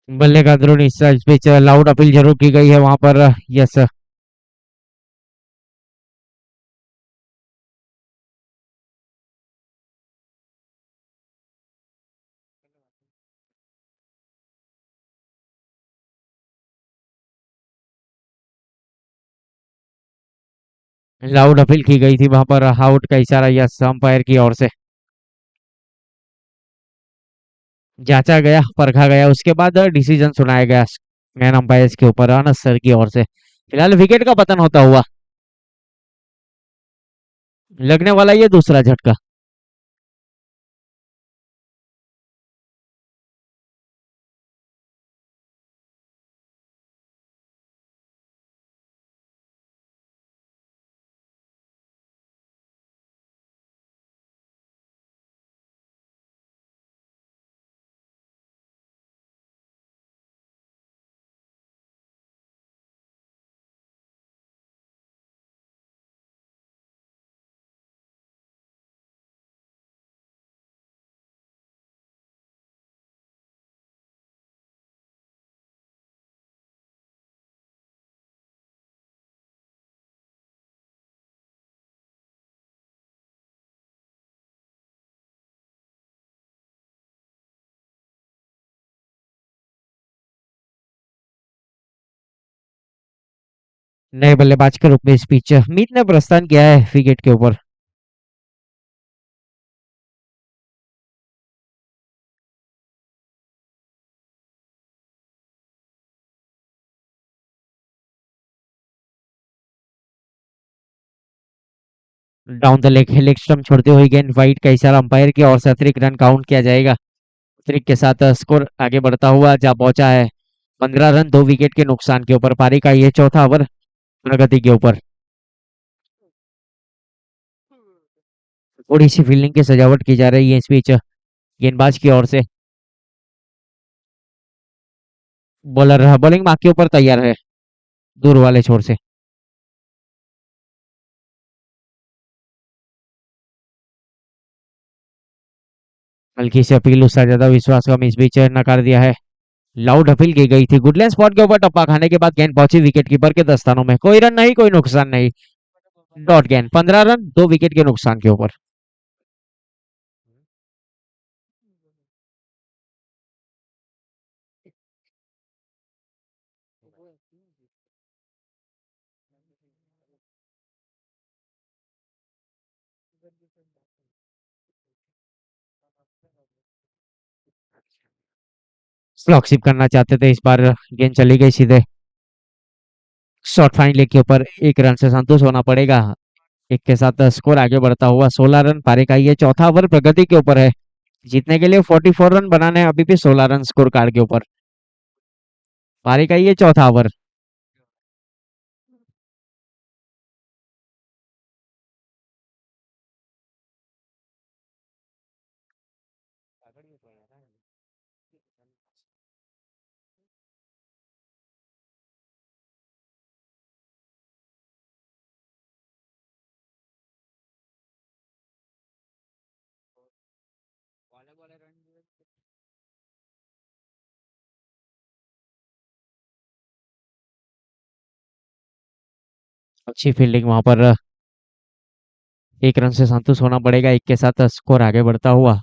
बल्ले का अंदरूनी हिस्सा, इस बीच लाउड अपील जरूर की गई है वहां पर। यस, लाउड अपील की गई थी वहां पर, आउट का इशारा यस अंपायर की ओर से जांचा गया, परखा गया, उसके बाद डिसीजन सुनाया गया मैन अंपायर के ऊपर अनस सर की ओर से। फिलहाल विकेट का पतन होता हुआ लगने वाला ये दूसरा झटका। नए बल्लेबाज के रूप में इस पिच मीत ने प्रस्थान किया है विकेट के ऊपर। Down the leg leg stump छोड़ते हुए गेंद वाइड का इशारा अंपायर की ओर से अतिरिक्त रन काउंट किया जाएगा। अतिरिक्त के साथ स्कोर आगे बढ़ता हुआ जा पहुंचा है 15 रन 2 विकेट के नुकसान के ऊपर। पारी का ये चौथा ओवर प्रगति के ऊपर। थोड़ी सी फील्डिंग की सजावट की जा रही है इस बीच गेंदबाज की ओर से। बॉलर बॉलिंग मार्क के ऊपर तैयार है दूर वाले छोर से। हल्की सी अपील उसका ज्यादा विश्वास कम इस बीच नकार दिया है। लाउड अपील की गई थी। गुडलैंड स्पॉट के ऊपर टप्पा खाने के बाद गेंद पहुंची विकेट कीपर के दस्तानों में। कोई रन नहीं, कोई नुकसान नहीं। डॉट गेंद 15 रन 2 विकेट के नुकसान के ऊपर। फ्लॉक्सिप करना चाहते थे, इस बार गेंद चली गई सीधे शॉर्ट फाइन लेग के ऊपर। 1 रन से संतुष्ट होना पड़ेगा। एक के साथ स्कोर आगे बढ़ता हुआ 16 रन। पारी का ये चौथा ओवर प्रगति के ऊपर है। जीतने के लिए 44 रन बनाने हैं, अभी भी 16 रन स्कोर कार्ड के ऊपर। पारी का ये चौथा ओवर। अच्छी फील्डिंग वहां पर। 1 रन से संतुष्ट होना पड़ेगा। एक के साथ स्कोर आगे बढ़ता हुआ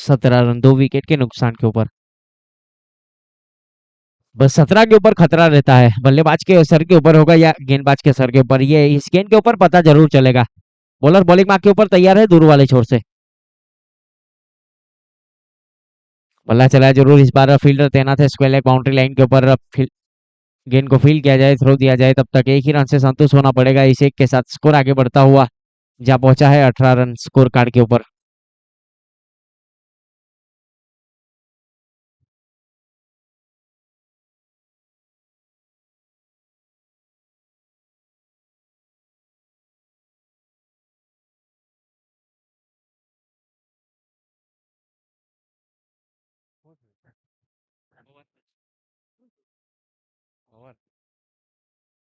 17 रन 2 विकेट के नुकसान के ऊपर। बस 17 के ऊपर खतरा रहता है। बल्लेबाज के सर के ऊपर होगा या गेंदबाज के सर के ऊपर, ये इस गेंद के ऊपर पता जरूर चलेगा। बॉलर बॉलिंग मार्क के ऊपर तैयार है दूर वाले छोर से। बल्ला चला जरूर इस बार। फील्डर तैनात है स्क्वायर लेग बाउंड्री लाइन के ऊपर। गेंद को फील किया जाए, थ्रो दिया जाए, तब तक 1 ही रन से संतुष्ट होना पड़ेगा। इस एक के साथ स्कोर आगे बढ़ता हुआ जा पहुंचा है 18 रन स्कोर कार्ड के ऊपर।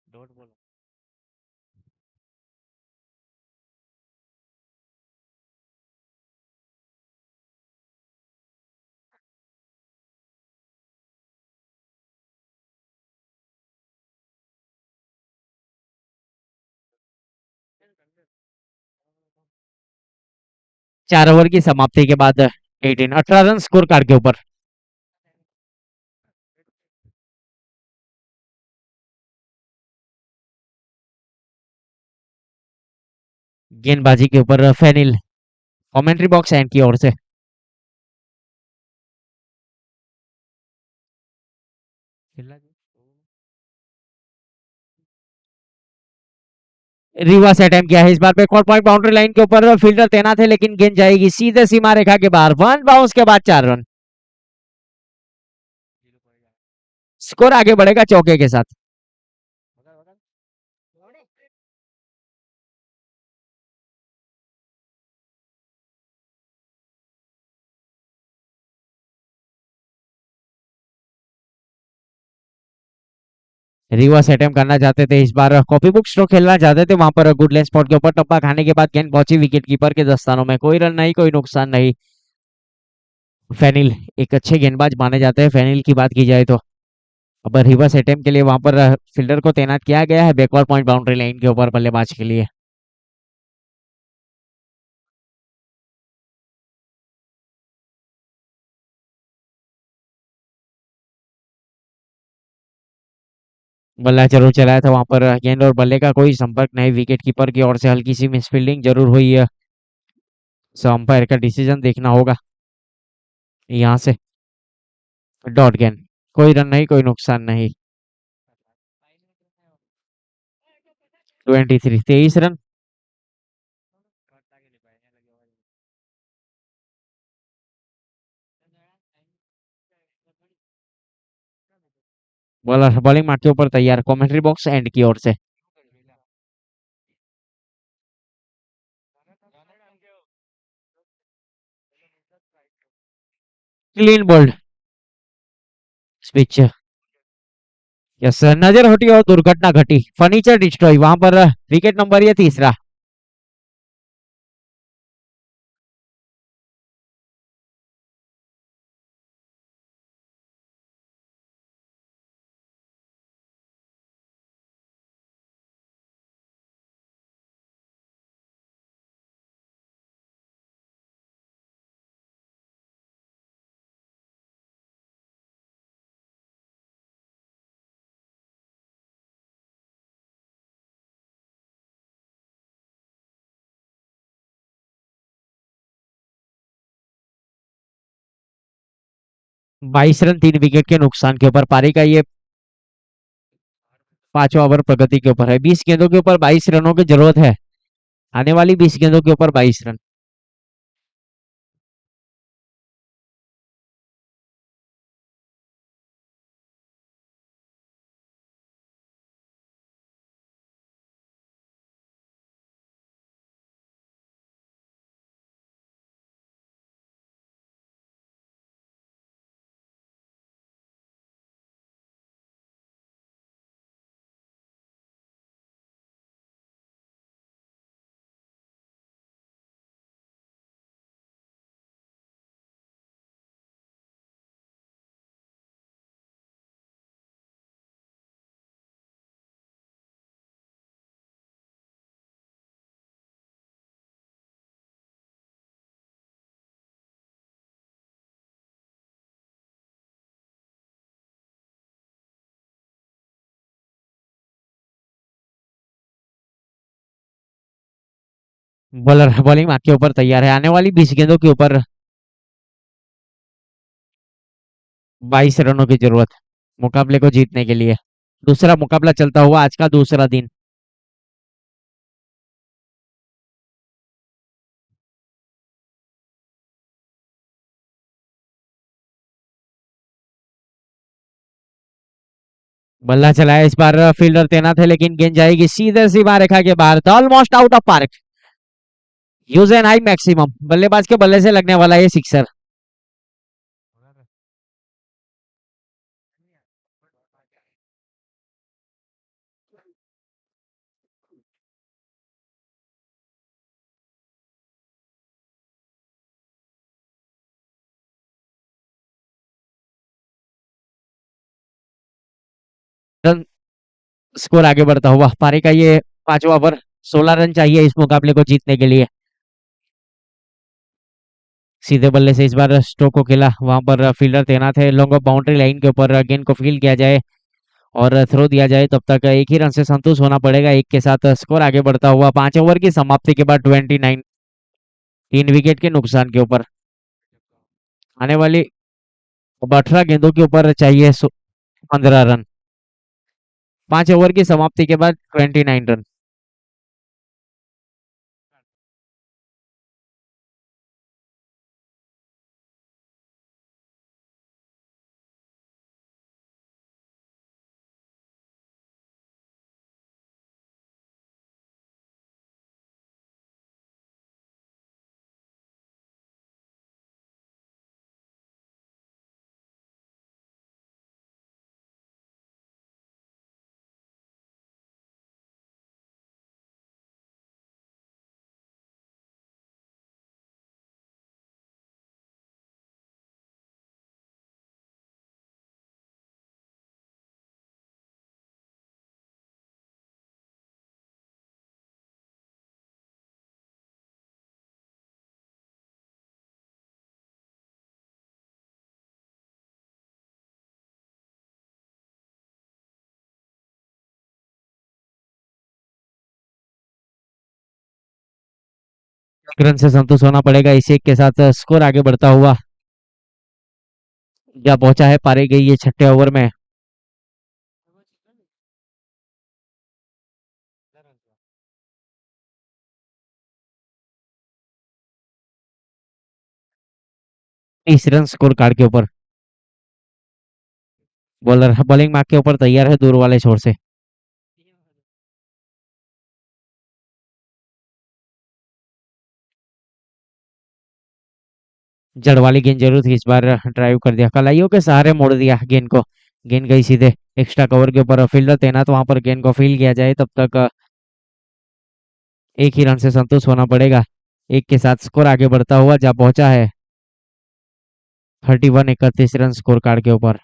डॉट 4 ओवर की समाप्ति के बाद 18 रन स्कोर कार्ड के ऊपर। गेंदबाजी के ऊपर फैनिल कमेंट्री बॉक्स एंड की ओर से। रिवर्स अटेम्प्ट किया है इस बार बैकवर्ड पॉइंट बाउंड्री लाइन के ऊपर। फील्डर तैनात है लेकिन गेंद जाएगी सीधे सीमा रेखा के बाहर। वन बाउंस के बाद 4 रन। स्कोर आगे बढ़ेगा चौके के साथ। रिवर्स अटेम्प्ट करना चाहते थे इस बार। कॉपी बुक स्ट्रोक खेलना चाहते थे वहां पर। गुड लेंथ स्पॉट के ऊपर टप्पा खाने के बाद गेंद पहुंची विकेट कीपर के दस्तानों में। कोई रन नहीं, कोई नुकसान नहीं। फैनिल एक अच्छे गेंदबाज माने जाते हैं फैनिल की बात की जाए तो। अब रिवर्स अटेम्प्ट के लिए वहां पर फील्डर को तैनात किया गया है बैकवर्ड पॉइंट बाउंड्री लाइन के ऊपर बल्लेबाज के लिए। बल्ला जरूर चलाया था वहां पर, गेंद और बल्ले का कोई संपर्क नहीं, विकेट कीपर की ओर से हल्की सी मिसफील्डिंग जरूर हुई है। सो अंपायर का डिसीजन देखना होगा यहाँ से। डॉट गेंद, कोई रन नहीं, कोई नुकसान नहीं। 23, 23 रन। बॉलर बॉलिंग मार के ऊपर तैयार, कमेंट्री बॉक्स एंड की ओर से। Clean bowled speech. यस, नजर हटी और दुर्घटना घटी, फर्नीचर डिस्ट्रॉय वहां पर। विकेट नंबर ये तीसरा। बाईस रन 3 विकेट के नुकसान के ऊपर पारी का ये पांचवा ओवर प्रगति के ऊपर है। 20 गेंदों के ऊपर 22 रनों की जरूरत है। आने वाली 20 गेंदों के ऊपर 22 रन। बॉलर बॉलिंग मार के ऊपर तैयार है, आने वाली 20 गेंदों के ऊपर 22 रनों की जरूरत मुकाबले को जीतने के लिए। दूसरा मुकाबला चलता हुआ आज का दूसरा दिन। बल्ला चलाया इस बार, फील्डर तैनात है लेकिन गेंद जाएगी सीधे सीमा रेखा के बाहर, almost out of park. Use N high maximum, बल्लेबाज के बल्ले से लगने वाला ये सिक्सर। रन स्कोर आगे बढ़ता हुआ, पारी का ये पांचवा ओवर। 16 रन चाहिए इस मुकाबले को जीतने के लिए। सीधे बल्ले से इस बार स्ट्रोक को खेला, वहां पर फील्डर तैनात है, लॉन्ग ऑफ बाउंड्री लाइन के ऊपर गेंद को फील्ड किया जाए और थ्रो दिया जाए, तब तक एक ही रन से संतुष्ट होना पड़ेगा। एक के साथ स्कोर आगे बढ़ता हुआ 5 ओवर की समाप्ति के बाद 29, 3 विकेट के नुकसान के ऊपर। आने वाली अब 18 गेंदों के ऊपर चाहिए 15 रन। 5 ओवर की समाप्ति के बाद 29 रन। एक रन से संतुष्ट होना पड़ेगा। इसी एक के साथ स्कोर आगे बढ़ता हुआ जा पहुंचा है पारी गई ये छठे ओवर में। इस रन स्कोर कार्ड के ऊपर बॉलर बॉलिंग मार्क के ऊपर तैयार है दूर वाले छोर से। जड़ वाली गेंद जरूर थी, इस बार ड्राइव कर दिया, कलाइयों के सहारे मोड़ दिया गेंद को। गेंद गई सीधे एक्स्ट्रा कवर के ऊपर। फील्डर तैनात वहां पर गेंद को फील्ड किया जाए तब तक एक ही रन से संतुष्ट होना पड़ेगा। एक के साथ स्कोर आगे बढ़ता हुआ जा पहुंचा है 31-31 रन स्कोर कार्ड के ऊपर।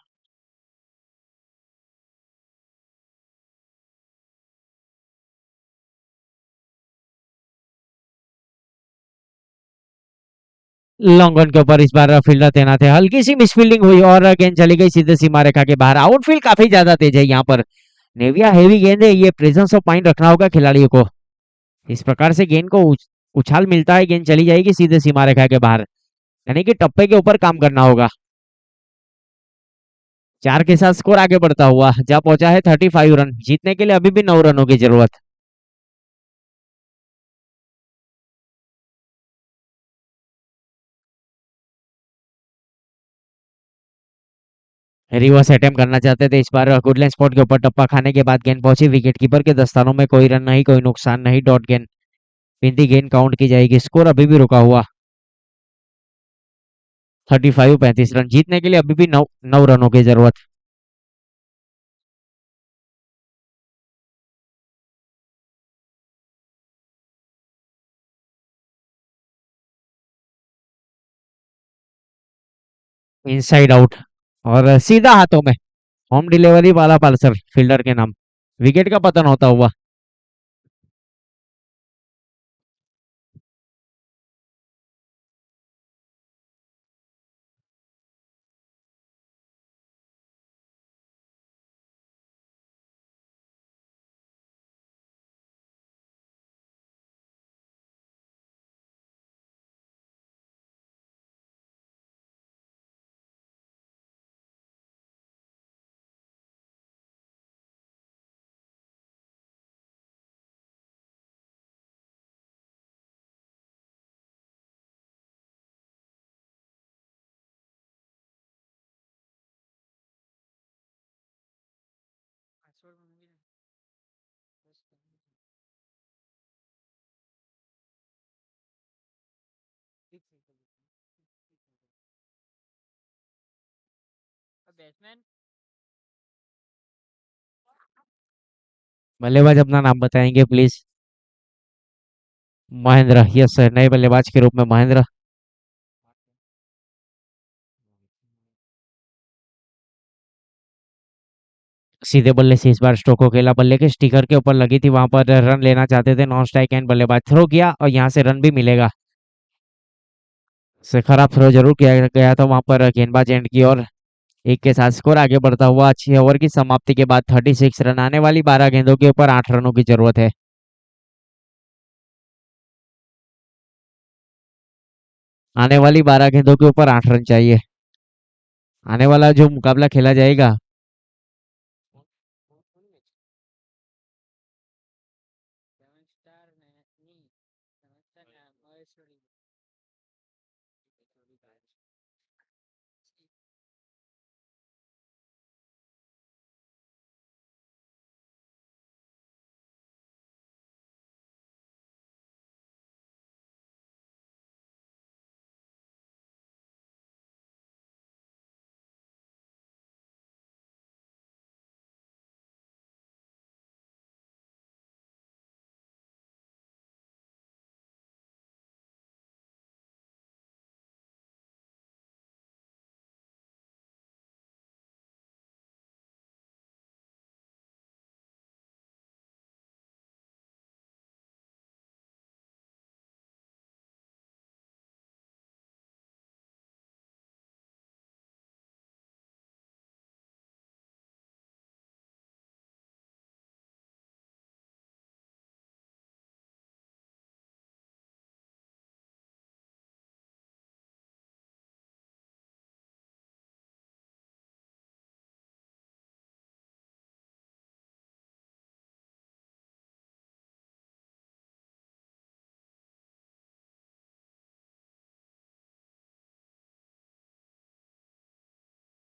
लॉन्ग ऑन के ऊपर इस बार फील्डर तैनात है, हल्की सी मिसफील्डिंग हुई और गेंद चली गई सीधे सीमा रेखा के बाहर। आउटफील्ड काफी ज्यादा तेज है यहाँ पर। नेविया हेवी गेंद है, ये प्रेजेंस ऑफ माइंड रखना होगा खिलाड़ियों को। इस प्रकार से गेंद को उछाल मिलता है, गेंद चली जाएगी सीधे सीमा रेखा के बाहर, यानी कि टप्पे के ऊपर काम करना होगा। 4 के साथ स्कोर आगे बढ़ता हुआ जा पहुंचा है 35 रन। जीतने के लिए अभी भी 9 रनों की जरूरत। रिवर्स अटेम्प्ट करना चाहते थे इस बार। गुडलैंड स्पॉट के ऊपर टप्पा खाने के बाद गेंद पहुंची विकेट कीपर के दस्तानों में। कोई रन नहीं, कोई नुकसान नहीं, डॉट गेंद। बिंदी गेंद काउंट की जाएगी। स्कोर अभी भी रुका हुआ 35-35 रन। जीतने के लिए अभी भी 9 रनों की जरूरत। इनसाइड आउट और सीधा हाथों में। होम डिलीवरी वाला पल्सर फील्डर के नाम। विकेट का पतन होता हुआ। बैट्समैन बल्लेबाज अपना नाम बताएंगे प्लीज। महेंद्र, यस सर, नए बल्लेबाज के रूप में महेंद्र। सीधे बल्ले से इस बार स्ट्रोक को खेला, बल्ले के स्टिकर के ऊपर लगी थी, वहां पर रन लेना चाहते थे। नॉन स्ट्राइक एंड बल्लेबाज थ्रो किया और यहाँ से रन भी मिलेगा। से खराब थ्रो जरूर किया गया था वहां पर गेंदबाज एंड की। और एक के साथ स्कोर आगे बढ़ता हुआ 6 ओवर की समाप्ति के बाद 36 रन। आने वाली 12 गेंदों के ऊपर 8 रनों की जरूरत है। आने वाली 12 गेंदों के ऊपर 8 रन चाहिए। आने वाला जो मुकाबला खेला जाएगा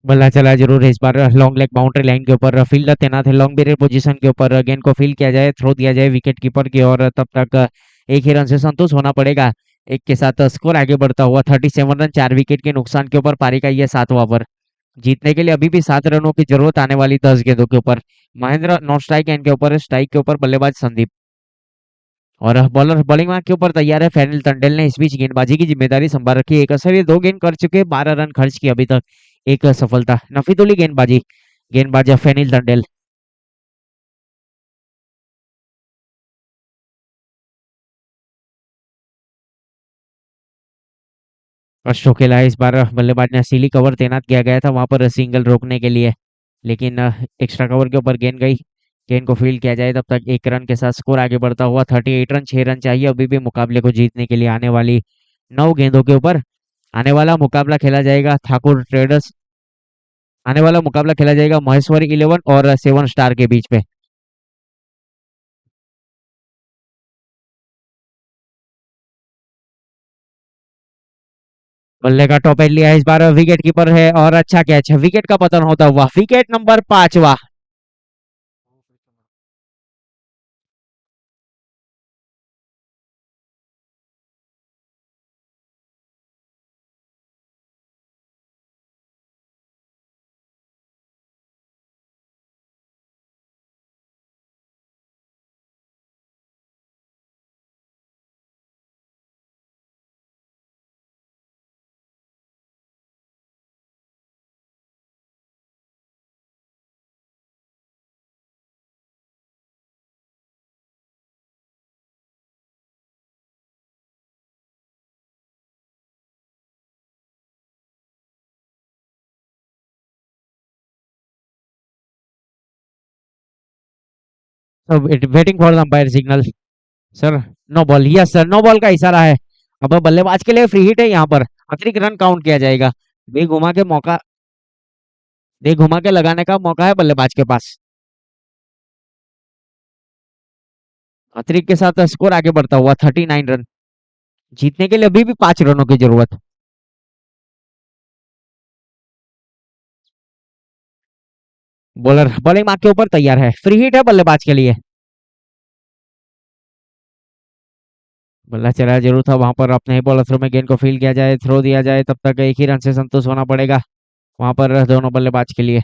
बल्ला चला जरूर है इस बार लॉन्ग लेग बाउंड्री लाइन के ऊपर फील्डर तैनात है लॉन्ग बेरियर पोजीशन के ऊपर गेंद को फील्ड किया जाए थ्रो दिया जाए विकेट कीपर की और तब तक एक ही रन से संतुष्ट होना पड़ेगा। एक के साथ स्कोर आगे बढ़ता हुआ 37 रन 4 विकेट के नुकसान के ऊपर पारी का यह 7वां ओवर। जीतने के लिए अभी भी 7 रनों की जरूरत आने वाली 10 गेंदों के ऊपर। महेंद्र नॉन स्ट्राइक एंड के ऊपर स्ट्राइक के ऊपर बल्लेबाज संदीप और बॉलर बॉलिंग मार्क के ऊपर तैयार है फैनिल टंडेल ने इस बीच गेंदबाजी की जिम्मेदारी संभाल रखी है एक असर 2 गेंद कर चुके 12 रन खर्च किए अभी तक एक सफलता नफीतुली गेंदबाजी गेंदबाज फैनिल टंडेल अशोक खेला है इस बार बल्लेबाज ने सीली कवर तैनात किया गया था वहां पर सिंगल रोकने के लिए लेकिन एक्स्ट्रा कवर के ऊपर गेंद गई गेंद को फील्ड किया जाए तब तक 1 रन के साथ स्कोर आगे बढ़ता हुआ 38 रन 6 रन चाहिए अभी भी मुकाबले को जीतने के लिए आने वाली 9 गेंदों के ऊपर आने वाला मुकाबला खेला जाएगा ठाकुर ट्रेडर्स आने वाला मुकाबला खेला जाएगा महेश्वरी 11 और 7 स्टार के बीच पे। बल्ले का टॉप एंड लिया है इस बार विकेट कीपर है और अच्छा कैच है विकेट का पतन होता हुआ विकेट नंबर 5वां। Waiting for the umpire signal sir. No ball yes sir no ball का इशारा है। अब बल्लेबाज के लिए फ्री हिट है यहाँ पर अतिरिक्त रन काउंट किया जाएगा। दे घुमा के मौका दे घुमा के लगाने का मौका है बल्लेबाज के पास। अतिरिक्त के साथ स्कोर आगे बढ़ता हुआ 39 रन जीतने के लिए अभी भी 5 रनों की जरूरत। बॉलर बॉलिंग मार्क के ऊपर तैयार है फ्री हिट है बल्लेबाज के लिए। बल्ला चलाया जरूर था वहां पर अपने ही बॉलर थ्रो में गेंद को फील्ड किया जाए थ्रो दिया जाए तब तक एक ही रन से संतुष्ट होना पड़ेगा वहां पर दोनों बल्लेबाज के लिए।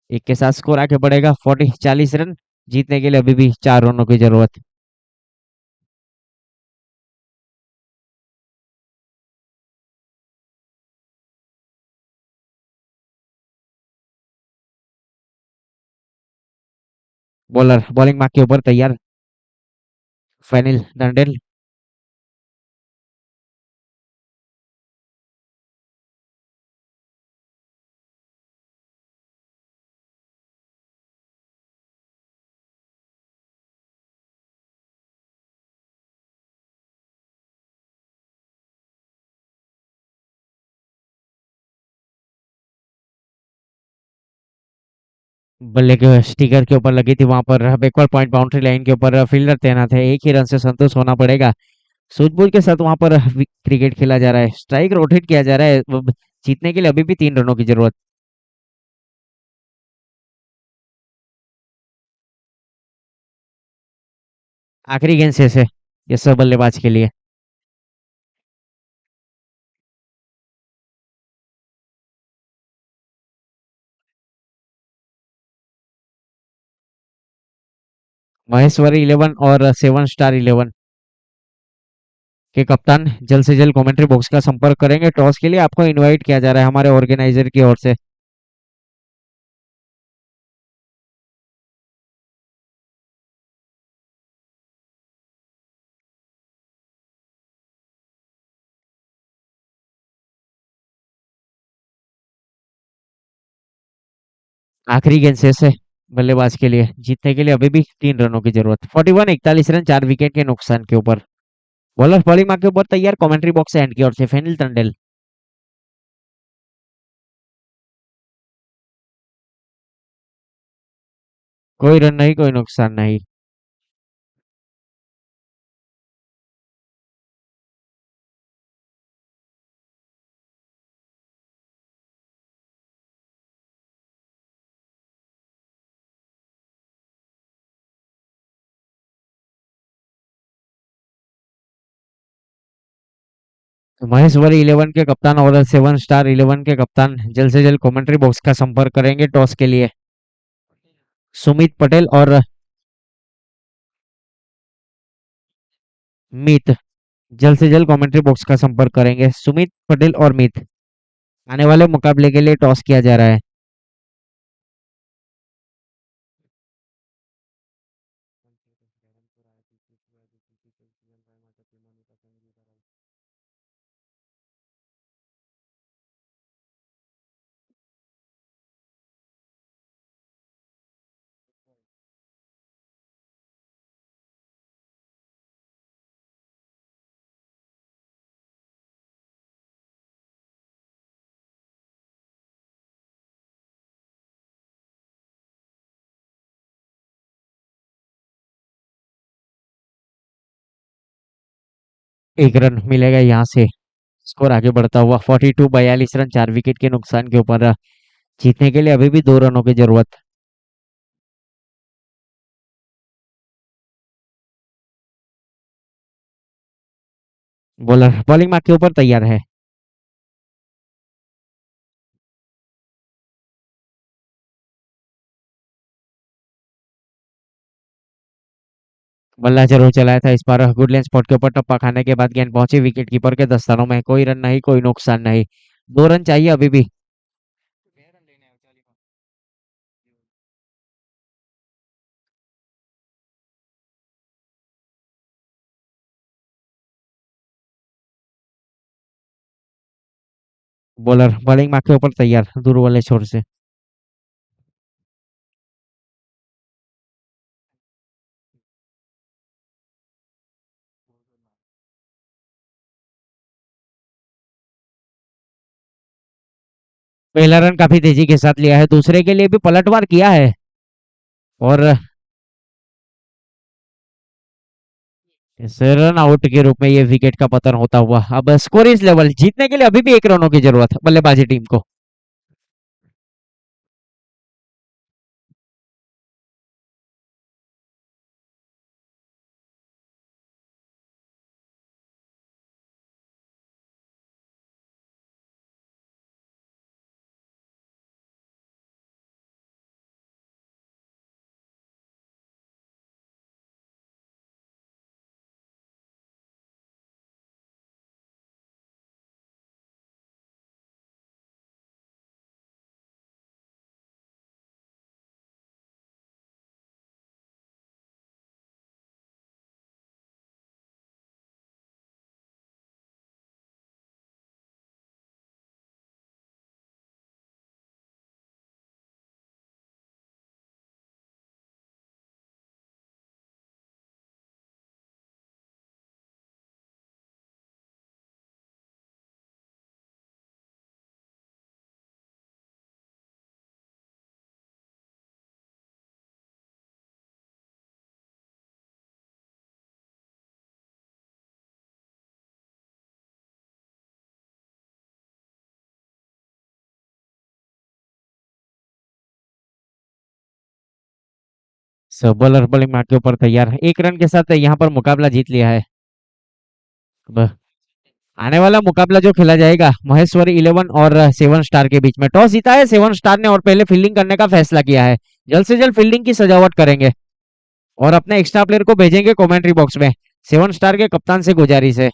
एक के साथ स्कोर आगे बढ़ेगा 40 रन जीतने के लिए अभी भी 4 रनों की जरूरत। बॉलर बॉलिंग मार्क के ऊपर तैयार फैनिल दंडेल बल्ले के स्टिकर के ऊपर लगी थी वहां पर बैकवर्ड पॉइंट बाउंड्री लाइन के ऊपर फील्डर तैनात है एक ही रन से संतुष्ट होना पड़ेगा। सूझबूझ के साथ वहां पर क्रिकेट खेला जा रहा है स्ट्राइक रोटेट किया जा रहा है जीतने के लिए अभी भी 3 रनों की जरूरत। आखिरी गेंद शेष है ये सब बल्लेबाज के लिए। महेश्वरी 11 और 7 स्टार 11 के कप्तान जल्द से जल्द कमेंट्री बॉक्स का संपर्क करेंगे टॉस के लिए आपको इनवाइट किया जा रहा है हमारे ऑर्गेनाइजर की ओर से। आखिरी गेंद शेष है बल्लेबाज के लिए जीतने के लिए अभी भी 3 रनों की जरूरत 41 41 रन 4 विकेट के नुकसान के ऊपर। बॉलर बॉलिंग मार्क के ऊपर तैयार कमेंट्री बॉक्स एंड की ओर से फैनिल टंडेल। कोई रन नहीं कोई नुकसान नहीं। महेश्वरी 11 के कप्तान और 7 स्टार 11 के कप्तान जल्द से जल्द कमेंट्री बॉक्स का संपर्क करेंगे टॉस के लिए। सुमित पटेल और मीत जल्द से जल्द कमेंट्री बॉक्स का संपर्क करेंगे। सुमित पटेल और मीत आने वाले मुकाबले के लिए टॉस किया जा रहा है। एक रन मिलेगा यहाँ से। स्कोर आगे बढ़ता हुआ 42 रन 4 विकेट के नुकसान के ऊपर। जीतने के लिए अभी भी 2 रनों की जरूरत। बॉलर बॉलिंग मार्क के ऊपर तैयार है। बल्ला जरूर चलाया था इस बार। गुडलैंड स्पॉट के ऊपर टप्पा खाने के बाद गेंद पहुंची विकेट कीपर के दस्तानों में। कोई रन नहीं, कोई नुकसान नहीं। 2 रन चाहिए अभी भी। बॉलर बॉलिंग मार्क के ऊपर तैयार दूर वाले छोर से। पहला रन काफी तेजी के साथ लिया है, दूसरे के लिए भी पलटवार किया है और इस रन आउट के रूप में ये विकेट का पतन होता हुआ। अब स्कोर इस लेवल, जीतने के लिए अभी भी 1 रनों की जरूरत बल्लेबाजी टीम को। बॉलर बॉलिंग मार्क के ऊपर तैयार। 1 रन के साथ यहाँ पर मुकाबला जीत लिया है। अब आने वाला मुकाबला जो खेला जाएगा महेश्वरी 11 और 7 स्टार के बीच में। टॉस जीता है 7 स्टार ने और पहले फील्डिंग करने का फैसला किया है। जल्द से जल्द फील्डिंग की सजावट करेंगे और अपने एक्स्ट्रा प्लेयर को भेजेंगे कमेंट्री बॉक्स में। 7 स्टार के कप्तान से गुजारिश है